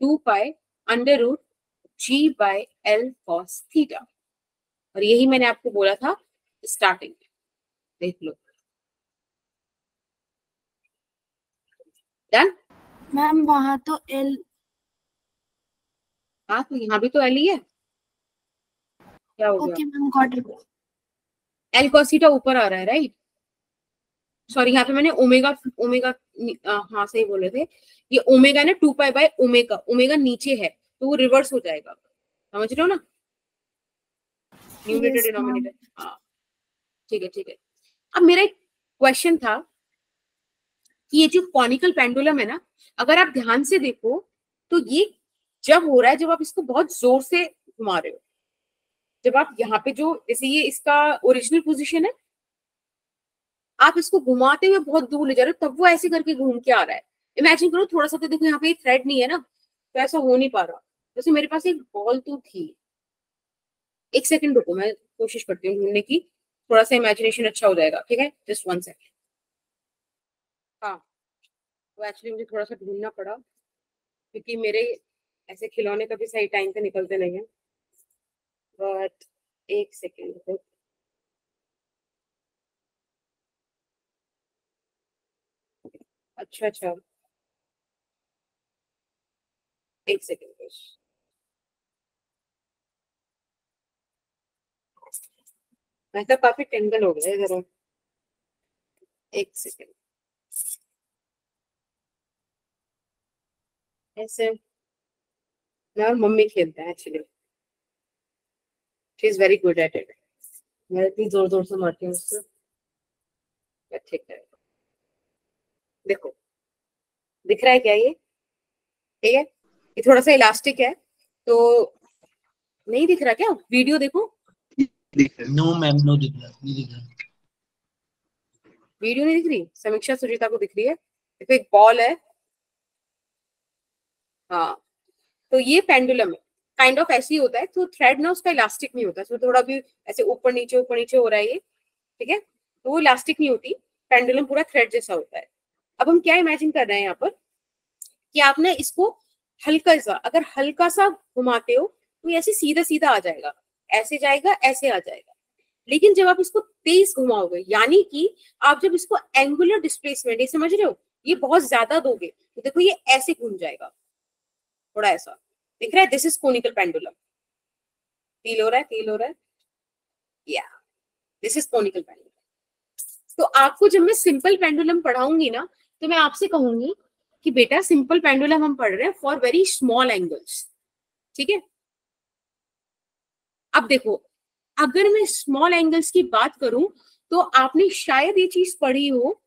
S1: 2π√g/l cos थीटा, और यही मैंने आपको बोला था स्टार्टिंग में, देख लो। डन?
S2: मैम वहां तो एल,
S1: हाँ, तो यहाँ भी तो एल ही है, क्या हो गया?
S2: Okay ma'am got it.
S1: L cos theta ऊपर आ रहा है, राइट? सॉरी, यहाँ पे मैंने ओमेगा ओमेगा हाँ सही बोले थे, ये ओमेगा ना 2π/ω, ओमेगा नीचे है तो वो रिवर्स हो जाएगा, समझ रहे हो ना? न्यूमरेटर डिनोमिनेटर, हाँ ठीक है ठीक है। अब मेरा एक क्वेश्चन था कि ये जो कॉनिकल पेंडुलम है ना, अगर आप ध्यान से देखो तो ये जब हो रहा है, जब आप इसको बहुत जोर से घुमा रहे हो, जब आप यहाँ पे जो, जैसे ये इसका ओरिजिनल पोजीशन है, आप इसको घुमाते हुए बहुत दूर ले जा रहे हो, तब वो ऐसे करके घूम के आ रहा है। इमेजिन करो थोड़ा सा, तो देखो यहाँ पे थ्रेड नहीं है ना, तो ऐसा हो नहीं पा रहा। जैसे मेरे पास एक बॉल तो थी, एक सेकंड रुको, मैं कोशिश करती हूँ ढूंढने की, थोड़ा सा इमेजिनेशन अच्छा हो जाएगा, ठीक है? Just 1 second. हाँ, वो एक्चुअली मुझे थोड़ा सा ढूंढना पड़ा क्योंकि मेरे ऐसे खिलौने कभी सही टाइम पे निकलते नहीं है। बट एक सेकेंड, अच्छा अच्छा, एक सेकेंड, मैं तो काफी टेंगल हो गया है जरा, एक सेकेंड। ऐसे मैं और मम्मी खेलते हैं actually, she is very good at it. मैं इतनी जोर जोर से मारती हूँ उससे। ठीक है, देखो दिख रहा है क्या ये? ठीक है, ये थोड़ा सा इलास्टिक है तो नहीं दिख रहा क्या? वीडियो देखो।
S6: नो मैम, नो दिख रहा, नहीं दिख रहा।
S1: वीडियो नहीं दिख रही? समीक्षा सुजीता को दिख रही है। देखो एक बॉल है, हाँ, तो ये पेंडुलम है, काइंड ऑफ ऐसे ही होता है। तो थ्रेड ना उसका इलास्टिक नहीं होता, उसमें थोड़ा भी ऐसे ऊपर नीचे हो रहा है ये, ठीक है, तो वो इलास्टिक नहीं होती। पेंडुलम पूरा थ्रेड जैसा होता है। अब हम क्या इमेजिन कर रहे हैं यहाँ पर कि आप ना इसको हल्का सा, अगर हल्का सा घुमाते हो तो ये ऐसे सीधा सीधा आ जाएगा, ऐसे जाएगा, ऐसे आ जाएगा। लेकिन जब आप इसको तेज घुमाओगे, यानी कि आप जब इसको एंगुलर डिस्प्लेसमेंट, ये समझ रहे हो, ये बहुत ज्यादा दोगे तो देखो ये ऐसे घूम जाएगा, थोड़ा ऐसा दिख रहा है। This is conical pendulum. Feel हो रहा है? फील हो रहा है? या दिस इज कोनिकल पेंडुलम। तो आपको जब मैं सिंपल पेंडुलम पढ़ाऊंगी ना, तो मैं आपसे कहूंगी कि बेटा सिंपल पेंडुलम हम पढ़ रहे हैं फॉर वेरी स्मॉल एंगल्स, ठीक है। अब देखो, अगर मैं स्मॉल एंगल्स की बात करूं तो आपने शायद ये चीज पढ़ी हो,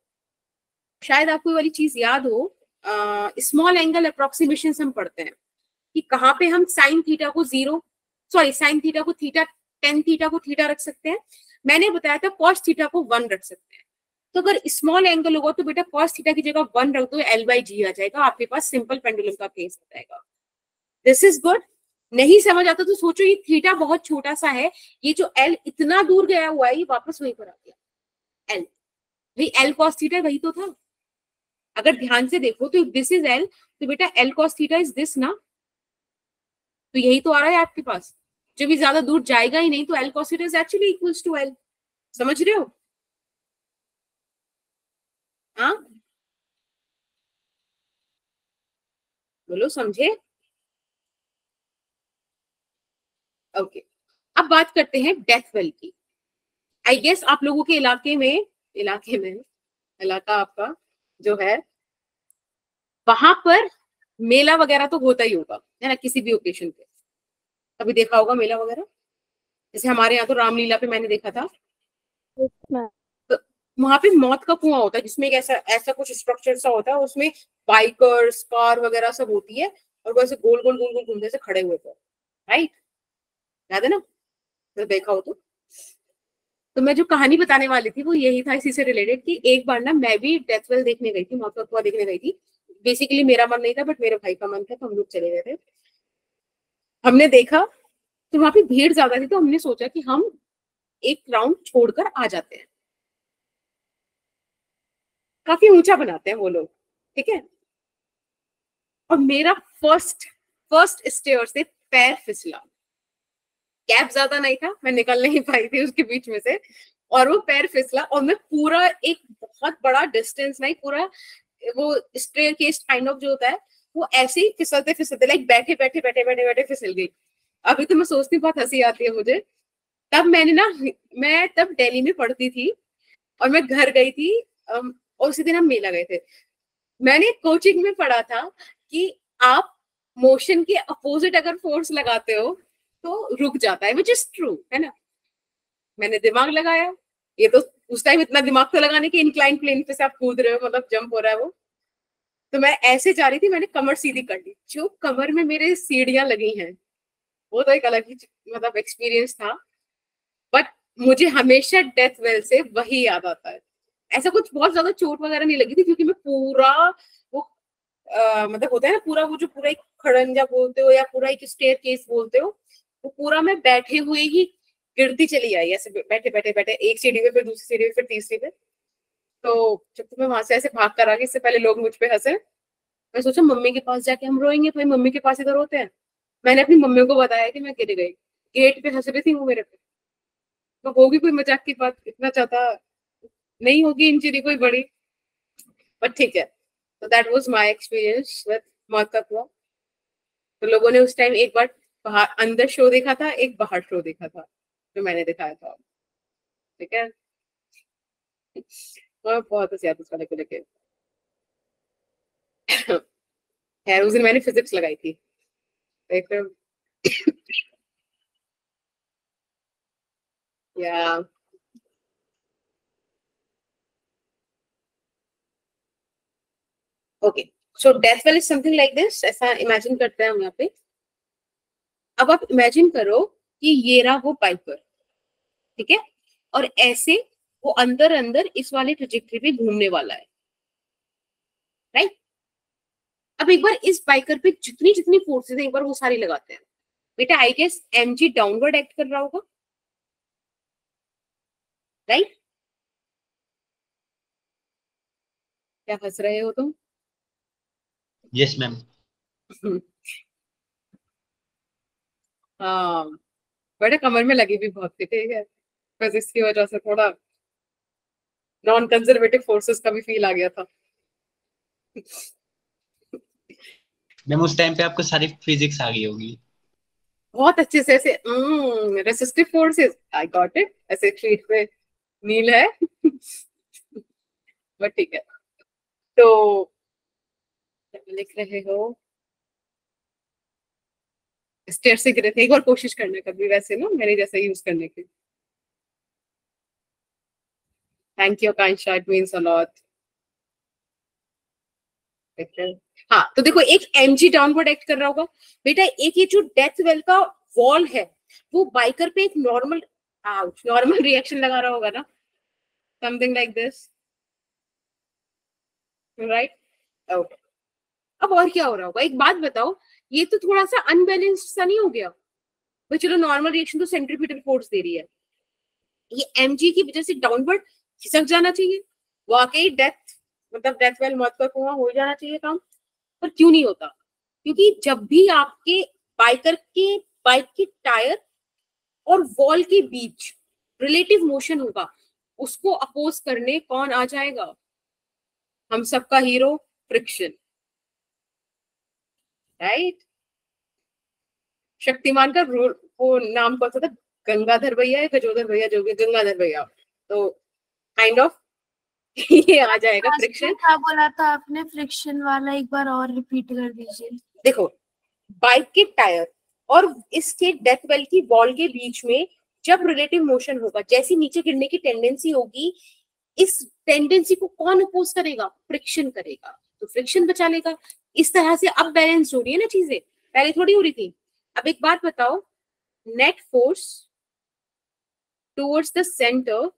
S1: शायद आपको ये वाली चीज याद हो, स्मॉल एंगल अप्रोक्सीमेशन हम पढ़ते हैं कि कहाँ पे हम साइन थीटा को जीरो, सॉरी साइन थीटा को थीटा, टेन थीटा को थीटा रख सकते हैं। मैंने बताया था कॉस थीटा को 1 रख सकते हैं। तो अगर स्मॉल एंगल होगा तो बेटा कॉस थीटा की जगह 1 रख दो, L/G आ जाएगा, आपके पास सिंपल पेंडुलम का केस आ जाएगा। This is good. नहीं समझ आता तो सोचो ये थीटा बहुत छोटा सा है, ये जो L इतना दूर गया हुआ है ये वापस वहीं पर आ गया। L भाई L cos थीटा वही तो था। अगर ध्यान से देखो तो दिस इज L, तो बेटा L cos theta is this ना, तो यही तो आ रहा है आपके पास। जब ये ज्यादा दूर जाएगा ही नहीं तो L cos theta is actually equals to L। समझ रहे हो? हाँ बोलो, समझे? ओके, अब बात करते हैं डेथ वेल की। आई गेस आप लोगों के इलाका आपका जो है वहां पर मेला वगैरह तो होता ही होगा, है ना, किसी भी ओकेशन पे कभी देखा होगा मेला वगैरह। जैसे हमारे यहाँ तो रामलीला पे मैंने देखा था,
S5: Yes, ma'am.
S1: तो वहां पे मौत का कुआं होता है जिसमें एक ऐसा ऐसा कुछ स्ट्रक्चर सा होता है, उसमें बाइकर्स कार वगैरह सब होती है और वो ऐसे गोल गोल गोल गोल घूमते से खड़े हुए थे, राइट? याद है ना, तो देखा हो तो मैं जो कहानी बताने वाली थी वो यही था, इसी से रिलेटेड, कि एक बार ना मैं भी डेथ वेल देखने गई थी, मौत का कुआं देखने गई थी। बेसिकली मेरा मन नहीं था बट मेरे भाई का मन था, तो हम लोग चले गए थे। हमने देखा तो वहां पे भीड़ ज्यादा थी, तो हमने सोचा कि हम एक राउंड छोड़कर आ जाते हैं। काफी ऊंचा बनाते हैं वो लोग, ठीक है। और मेरा फर्स्ट स्टेयर से पैर फिसला, गैप ज्यादा नहीं था, मैं निकल नहीं पाई थी उसके बीच में से, और वो पैर फिसला और मैं पूरा एक बहुत बड़ा डिस्टेंस नहीं, पूरा वो स्टेयर केस काइंड ऑफ जो होता है वो ऐसे ही फिसलते फिसलते लाइक बैठे बैठे बैठे बैठे बैठे फिसल गई। अभी तो मैं सोचती बहुत हंसी आती है मुझे। तब मैंने ना, मैं तब दिल्ली में पढ़ती थी और मैं घर गई थी, और उसी दिन हम मेला गए थे। मैंने कोचिंग में पढ़ा था कि आप मोशन के अपोजिट अगर फोर्स लगाते हो तो रुक जाता है, विच इज ट्रू, है ना। मैंने दिमाग लगाया, ये तो उस टाइम इतना दिमाग तो लगाने के, इंक्लाइन प्लेन पे से आप कूद रहे हो, मतलब जंप हो रहा है वो, तो मैं ऐसे जा रही थी, मैंने कमर सीधी कर ली, जो कमर में मेरे सीढ़ियां लगी हैं, वो तो एक अलग ही मतलब एक्सपीरियंस था। बट मुझे हमेशा डेथ वेल से वही याद आता है। ऐसा कुछ बहुत ज्यादा चोट वगैरह नहीं लगी थी क्योंकि मैं पूरा वो मतलब होता है ना पूरा वो जो पूरा एक खड़ंजा बोलते हो या पूरा एक स्टेयर केस बोलते हो, वो पूरा मैं बैठे हुए ही गिरती चली आई, ऐसे बैठे बैठे बैठे, एक सीढ़ी पे फिर दूसरी सीढ़ी पे फिर तीसरी पे। तो जब मैं वहां से ऐसे भाग कर आ गई, इससे पहले लोग मुझ पे हंसे, मैं सोचा मम्मी के पास जाके हम रोएंगे, भाई मम्मी के पास इधर रोते हैं। मैंने अपनी मम्मी को बताया कि मैं गिर गई, गेट पे हंस रही थी वो मेरे पे। तो होगी कोई मजाक की बात, इतना ज्यादा नहीं होगी इंजरी कोई बड़ी, बट ठीक है। तो that was my experience with मौत का कुआं। तो लोगों ने उस टाइम एक बार बाहर अंदर शो देखा था, एक बाहर शो देखा था जो मैंने दिखाया था, ठीक है। और बहुत हंसी आती उस वाले को लेके। खैर उस दिन मैंने फिजिक्स लगाई थी, एक या okay. So death well is something like this, ऐसा इमेजिन करते हैं हम यहाँ पे। अब आप इमेजिन करो कि ये रहा वो बाइकर, ठीक है, और ऐसे वो अंदर अंदर इस वाले ट्रेजेक्टरी पे घूमने वाला है, राइट। अब एक बार इस बाइकर पे जितनी जितनी फोर्सेस है एक बार वो सारी लगाते हैं। बेटा I guess mg downward act कर रहा होगा, राइट। क्या हंस रहे हो तुम?
S6: Yes ma'am.
S1: हाँ बेटा कमर में लगी भी बहुत थी, ठीक है, बस इसकी वजह से थोड़ा नॉन कंजर्वेटिव फोर्सेस का भी फील आ गया था।
S6: मैम उस टाइम पे आपको सारी फिजिक्स आ गई होगी।
S1: बहुत अच्छे से ऐसे resistive forces, I got it, ऐसे ट्रीट पे नील है। बट ठीक है, तो लिख रहे हो स्टेयर से गिरे थे, एक बार कोशिश करने कभी वैसे ना मेरे जैसा यूज करने की। Thank you Akanksha, it means a lot. हाँ तो देखो एक mg डाउनवर्ड एक्ट कर रहा होगा बेटा, एक ये जो डेथ वेल का वॉल है वो बाइकर पे एक नॉर्मल रिएक्शन लगा रहा होगा ना, something like this, right. Okay, अब और क्या हो रहा होगा एक बात बताओ, ये तो थोड़ा सा अनबैलेंस्ड सा नहीं हो गया भाई? चलो नॉर्मल रिएक्शन तो सेंट्रीपिटल फोर्स दे रही है, ये mg की वजह से डाउनवर्ड खिसक जाना चाहिए, वाकई डेथ मतलब डेथ वेल मौत का कुआं हो जाना चाहिए काम, पर क्यों नहीं होता? क्योंकि जब भी आपके बाइक के टायर और वॉल के बीच रिलेटिव मोशन होगा, उसको अपोज करने कौन आ जाएगा? हम सबका हीरो फ्रिक्शन, राइट। शक्तिमान का वो नाम कौन सा था, गंगाधर भैया या गजोधर भैया, जो भी गंगाधर भैया, तो काइंड ऑफ ये आ जाएगा फ्रिक्शन।
S2: क्या बोला था आपने फ्रिक्शन वाला, एक बार और रिपीट कर दीजिए।
S1: देखो बाइक के टायर और इसके डेथ वेल की वॉल के बीच में जब रिलेटिव मोशन होगा, जैसी नीचे गिरने की टेंडेंसी होगी, इस टेंडेंसी को कौन अपोज करेगा? फ्रिक्शन करेगा, तो फ्रिक्शन बचा लेगा। इस तरह से अब बैलेंस हो रही है ना चीजें, पहले थोड़ी हो रही थी। अब एक बात बताओ, net force towards the centre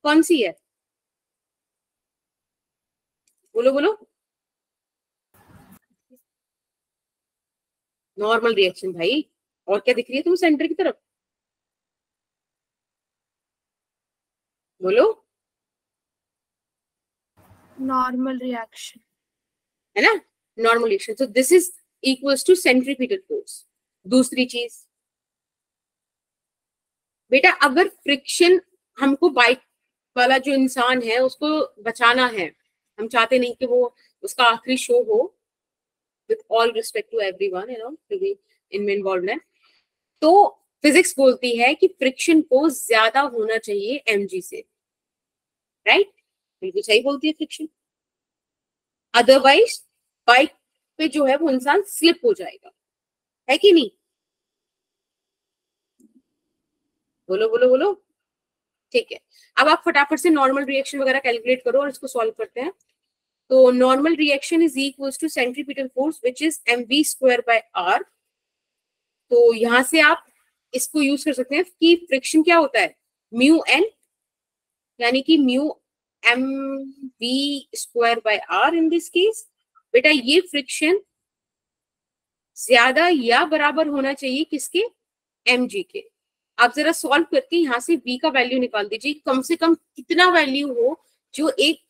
S1: कौन सी है? बोलो बोलो। नॉर्मल रिएक्शन भाई, और क्या दिख रही है तुम सेंटर की तरफ? बोलो।
S2: नॉर्मल रिएक्शन
S1: है ना, नॉर्मल रिएक्शन, तो this is equals to centripetal force. दूसरी चीज बेटा, अगर फ्रिक्शन हमको बाइक वाला जो इंसान है उसको बचाना है, हम चाहते नहीं कि वो उसका आखिरी शो हो, with all respect to everyone you know इनमें इन्वॉल्व है, तो फिजिक्स बोलती है कि फ्रिक्शन को ज्यादा होना चाहिए mg से, राइट। बिल्कुल सही बोलती है फ्रिक्शन, अदरवाइज बाइक पे जो है वो इंसान स्लिप हो जाएगा, है कि नहीं? बोलो बोलो बोलो। ठीक है, अब आप फटाफट से नॉर्मल रिएक्शन वगैरह कैलकुलेट करो और इसको सॉल्व करते हैं। तो normal reaction is equals to centripetal force which is mv square by r। तो यहां से आप इसको यूज कर सकते हैं कि फ्रिक्शन क्या होता है, म्यू n, यानी कि mu mv square by r in this case. बेटा ये फ्रिक्शन ज्यादा या बराबर होना चाहिए किसके? mg के। आप जरा सॉल्व करके यहाँ से v का वैल्यू निकाल दीजिए, कम से कम कितना वैल्यू हो जो एक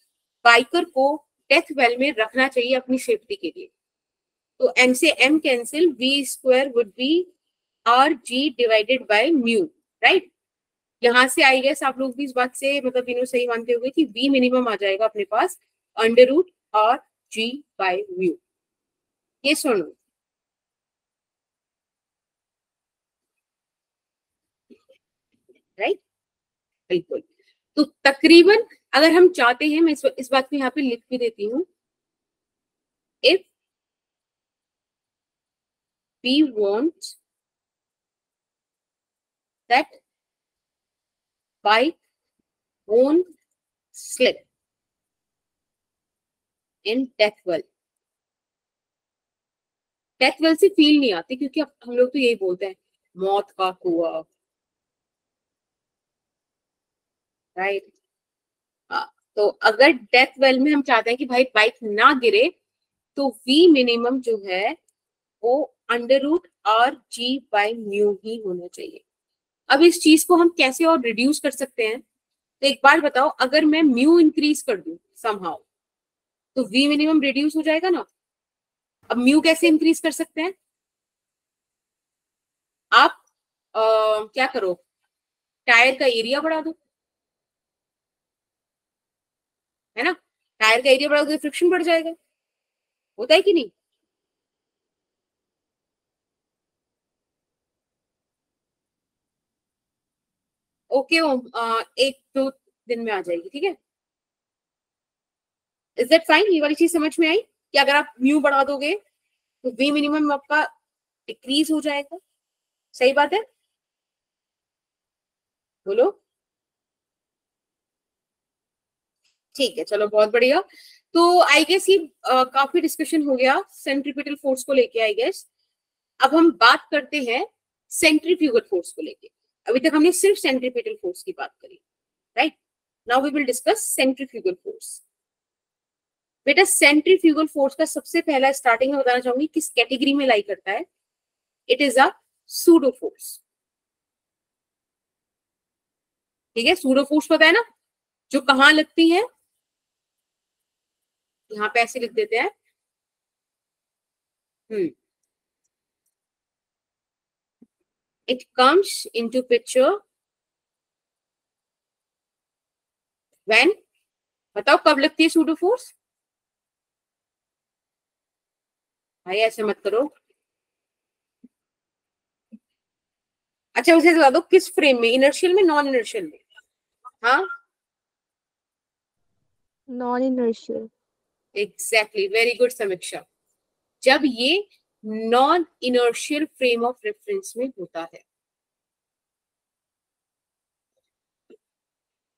S1: बाइकर को डेथ वेल में रखना चाहिए अपनी सेफ्टी के लिए। तो m से m cancel, v square would be R G divided by mu, right. यहाँ से आई गेस आप लोग भी इस बात से मतलब सही मानते होंगे कि v मिनिमम आ जाएगा अपने पास under root R G by mu. ये सुनो, राइट, बिल्कुल। तो तकरीबन अगर हम चाहते हैं, मैं इस बात को यहाँ पे लिख भी देती हूँ, if we want that bike won't slip in death well, death well से फील नहीं आती क्योंकि हम लोग तो यही बोलते हैं मौत का कुआं, राइट। तो अगर डेथ वेल में हम चाहते हैं कि भाई बाइक ना गिरे, तो v मिनिमम जो है वो under root R G by mu ही होना चाहिए। अब इस चीज को हम कैसे और रिड्यूस कर सकते हैं, तो एक बार बताओ, अगर मैं म्यू इंक्रीज कर दूं समहाउ, तो v मिनिमम रिड्यूस हो जाएगा ना। अब म्यू कैसे इंक्रीज कर सकते हैं, आप क्या करो, टायर का एरिया बढ़ा दो, है ना। टायर का एरिया बढ़ा दो, फ्रिक्शन बढ़ जाएगा, होता है कि नहीं। ओके ओम, 1-2 दिन में आ जाएगी, ठीक है। इज दैट फाइन, ये वाली चीज समझ में आई कि अगर आप म्यू बढ़ा दोगे तो वी मिनिमम आपका डिक्रीज हो जाएगा, सही बात है, बोलो। ठीक है, चलो बहुत बढ़िया। तो आई गेस ये काफी डिस्कशन हो गया सेंट्रीपिटल फोर्स को लेके, आई गेस। अब हम बात करते हैं सेंट्रीफ्यूगल फोर्स को लेके। अभी तक हमने सिर्फ सेंट्रीपिटल फोर्स की बात करी, right. Now we will discuss centrifugal force. बेटा सेंट्रीफ्यूगल फोर्स का सबसे पहला स्टार्टिंग में बताना चाहूंगी किस कैटेगरी में लाई करता है। It is a pseudo force, ठीक है। सूडो फोर्स पता है ना, जो कहां लगती है, यहाँ पे ऐसे लिख देते हैं। It comes into picture when, बताओ कब लगती है सूडो फोर्स, भाई ऐसे मत करो। अच्छा उसे बता दो किस फ्रेम में, इनर्शियल में नॉन इनर्शियल में। हाँ
S5: non inertial.
S1: Exactly, very good समीक्षा। जब ये non inertial frame of reference में होता है।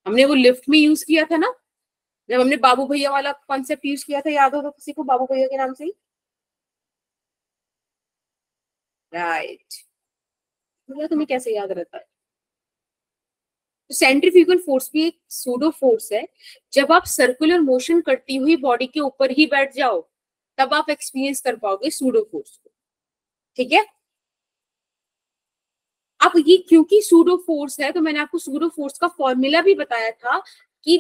S1: हमने वो लिफ्ट में यूज किया था ना, जब हमने बाबू भैया वाला कॉन्सेप्ट यूज किया था, याद हो तो किसी को बाबू भैया के नाम से ही, राइट। तुम्हें कैसे याद रहता है। तो सेंट्रीफ्यूगल फोर्स भी एक सूडो फोर्स है। जब आप सर्कुलर मोशन करती हुई बॉडी के ऊपर ही बैठ जाओ, तब आप एक्सपीरियंस कर पाओगे सूडो फोर्स को, ठीक है। अब ये क्योंकि सूडो फोर्स है, तो मैंने आपको सूडो फोर्स का फॉर्मूला भी बताया था कि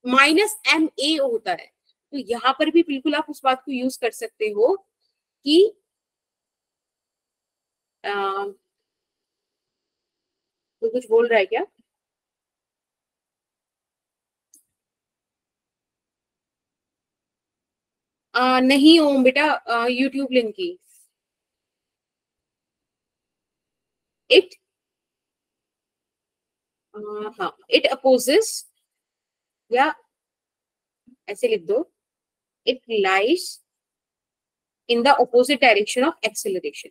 S1: -ma होता है। तो यहाँ पर भी बिल्कुल आप उस बात को यूज कर सकते हो कि तो कुछ बोल रहा है क्या, नहीं ओम बेटा, यूट्यूब लिंक की। इट हाँ, इट अपोजेस, या ऐसे लिख दो, it lies in the opposite direction of acceleration.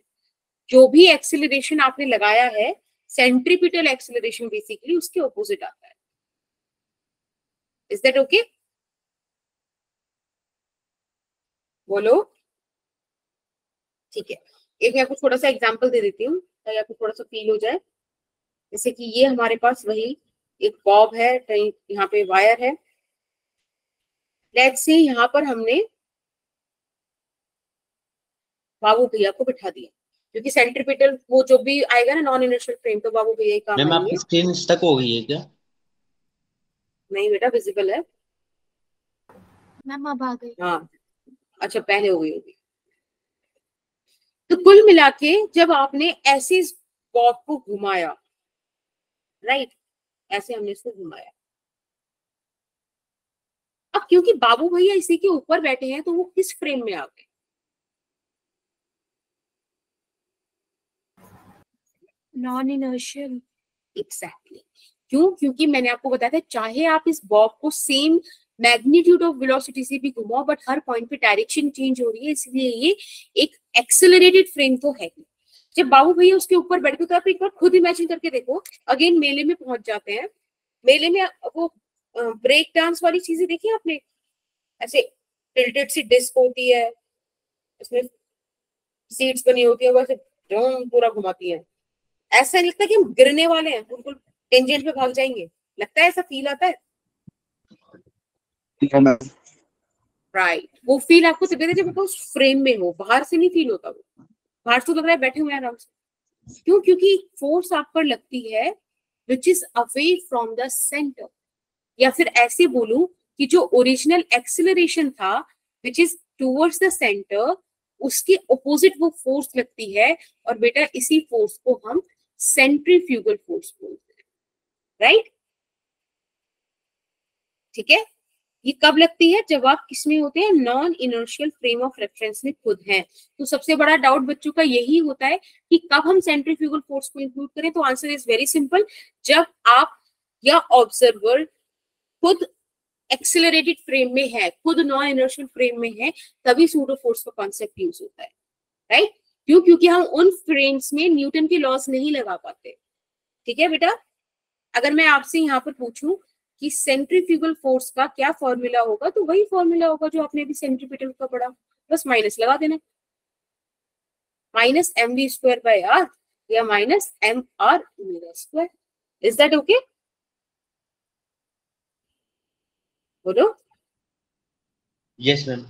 S1: जो भी एक्सेलरेशन आपने लगाया है, सेंट्रीपिटल एक्सेलरेशन बेसिकली उसके ऑपोजिट आता है। इज दैट ओके, बोलो। ठीक है, एक मैं आपको थोड़ा सा एग्जांपल दे देती हूँ ताकि आपको थोड़ा सा फील हो जाए। जैसे कि ये हमारे पास वही एक बॉब है, कहीं यहाँ पे वायर है। लेट्स से यहाँ पर हमने बाबू भैया को बिठा दिया, क्योंकि सेंट्रीपिटल वो जो भी आएगा ना नॉन इनर्शियल फ्रेम, तो बाबू भैया ही काम
S6: मैम
S1: आएंगे।
S6: आपकी स्क्रीन स्टक हो गई है क्या?
S1: नहीं बेटा, विजिबल है।
S2: मैम अब आ गई।
S1: हाँ अच्छा पहले हो गई होगी। तो कुल मिला के जब आपने ऐसे इस बॉब को घुमाया, राइट, ऐसे हमने इसको घुमाया, अब क्योंकि बाबू भैया इसी के ऊपर बैठे हैं तो वो किस फ्रेम में आ गए?
S2: Non inertial.
S1: एग्जैक्टली क्यों? क्योंकि मैंने आपको बताया था चाहे आप इस बॉब को सेम मैग्नीट्यूड ऑफ वेलोसिटी से भी घुमाओ बट हर पॉइंट पे डायरेक्शन चेंज हो रही है, इसलिए ये एक एक्सेलरेटेड फ्रेम तो है ही। जब बाबू भैया उसके ऊपर बैठ गए तो आप एक बार खुद इमेजिन करके देखो, अगेन मेले में पहुंच जाते हैं, मेले में वो ब्रेक डांस वाली चीजें देखी आपने, ऐसे टिल्टेड सी डिस्क होती है, उसमें सीट्स बनी होती है, वैसे पूरा घुमाती है, ऐसा नहीं लगता कि हम गिरने वाले हैं, बिल्कुल टेंजेंट पे भाग जाएंगे, लगता है ऐसा फील आता है? राइट वो फील आपको तब जब आप उस फ्रेम में हो, बाहर से नहीं फील होता। वो बाहर से लग रहा है बैठे हुए हैं आराम से, क्यों? क्योंकि फोर्स आप पर लगती है which is away from the centre, या फिर ऐसे बोलूं कि जो ओरिजिनल एक्सेलरेशन था which is towards the centre, उसके ऑपोजिट वो फोर्स लगती है, और बेटा इसी फोर्स को हम सेंट्रीफ्यूगल फोर्स बोलते हैं, राइट? ठीक है, ये कब लगती है? जब आप किसमें होते हैं? Non inertial frame of reference में खुद हैं। तो सबसे बड़ा डाउट बच्चों का यही होता है कि कब हम सेंट्रीफ्यूगल फोर्स को इंक्लूड करें। तो आंसर इज वेरी सिंपल, जब आप या ऑब्जर्वर खुद एक्सेलरेटेड फ्रेम में है, खुद नॉन इनर्शियल फ्रेम में है, तभी सूडो फोर्स का कॉन्सेप्ट यूज होता है, राइट? क्यों? क्योंकि हम उन फ्रेम्स में न्यूटन के लॉज नहीं लगा पाते। ठीक है बेटा, अगर मैं आपसे यहाँ पर पूछूं कि सेंट्रीफ्यूगल फोर्स का क्या फॉर्मूला होगा, तो वही फॉर्मूला होगा जो आपने अभी सेंट्रीपिटल का पढ़ा, बस माइनस लगा देना, minus M we square by R या minus M are omega square. Is that okay? बोलो।
S6: Yes ma'am.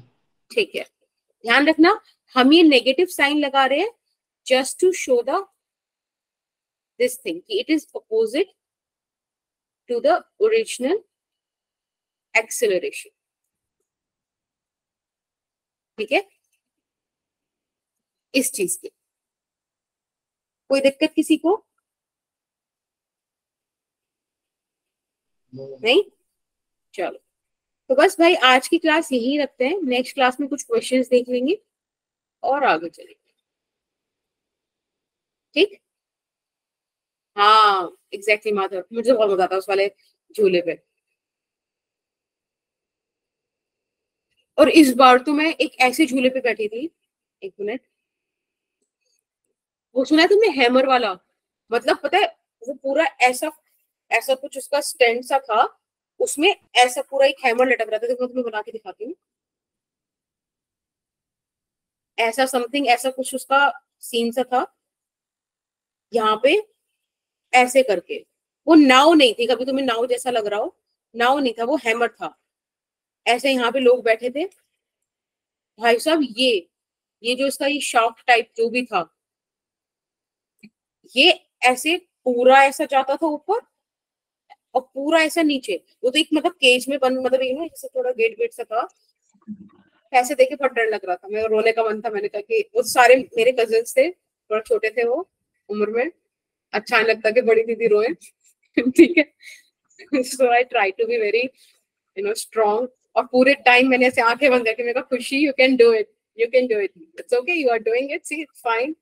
S1: ठीक है, ध्यान रखना हम ये नेगेटिव साइन लगा रहे हैं just to show the this thing कि it is opposite to the original acceleration. ठीक है, इस चीज की कोई दिक्कत किसी को नहीं? चलो, तो बस भाई आज की क्लास यही रखते हैं, नेक्स्ट क्लास में कुछ क्वेश्चंस देख लेंगे और आगे चलेंगे। ठीक? हाँ एग्जैक्टली माधव, मुझे बहुत मजा आता उस वाले झूले पे। और इस बार तो मैं एक ऐसे झूले पे बैठी थी, एक मिनट, वो सुना है तुमने हैमर वाला? मतलब पता है वो पूरा ऐसा ऐसा कुछ उसका स्टैंड सा था, उसमें ऐसा पूरा एक हैमर लटक रहा था। देखो तुम्हें बना के दिखाती हूँ, ऐसा समथिंग ऐसा कुछ उसका सीन सा था यहाँ पे, ऐसे करके। वो नाव नहीं थी, कभी तुम्हें नाव जैसा लग रहा हो, नाव नहीं था, वो हैमर था। ऐसे यहाँ पे लोग बैठे थे भाई साहब, ये जो इसका ये शाफ्ट टाइप जो भी था, ये ऐसे पूरा ऐसा जाता था ऊपर और पूरा ऐसा नीचे। वो तो एक मतलब केज में बंद, मतलब ये ना जैसे थोड़ा गेट गेट सा था, ऐसे देखे फट डर लग रहा था, मेरा रोने का मन था। मैंने कहा कि वो सारे मेरे कजिन्स थे, थोड़ा छोटे थे वो उम्र में, अच्छा नहीं लगता कि बड़ी दीदी रोए। ठीक है, so I try to be very strong, और पूरे टाइम मैंने ऐसे आंखें बंद करके, मेरे को खुशी, you can do it, you can do it, it's okay, you are doing it, see it's fine.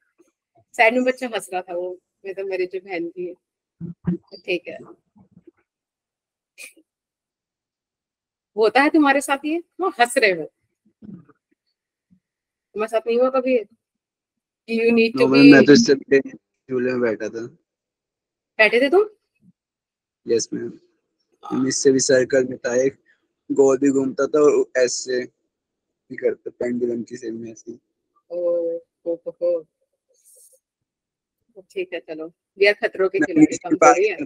S1: Side में बच्चा हंस रहा था, वो मतलब मेरी जो बहन थी। ठीक है, होता है तुम्हारे साथ ये, वो हंस रहे हो, तुम्हारे साथ नहीं हुआ कभी? You need to be.
S4: मैं तो इससे झूले में बैठा था।
S1: बैठे थे तुम?
S4: यस मैम, इससे भी सर्कल में था, एक गोल भी घूमता था और ऐसे भी करता, पेंडुलम की सेम में ऐसे।
S1: ओ ठीक है, चलो, वी आर खतरों के खिलाड़ी, कम थोड़ी है।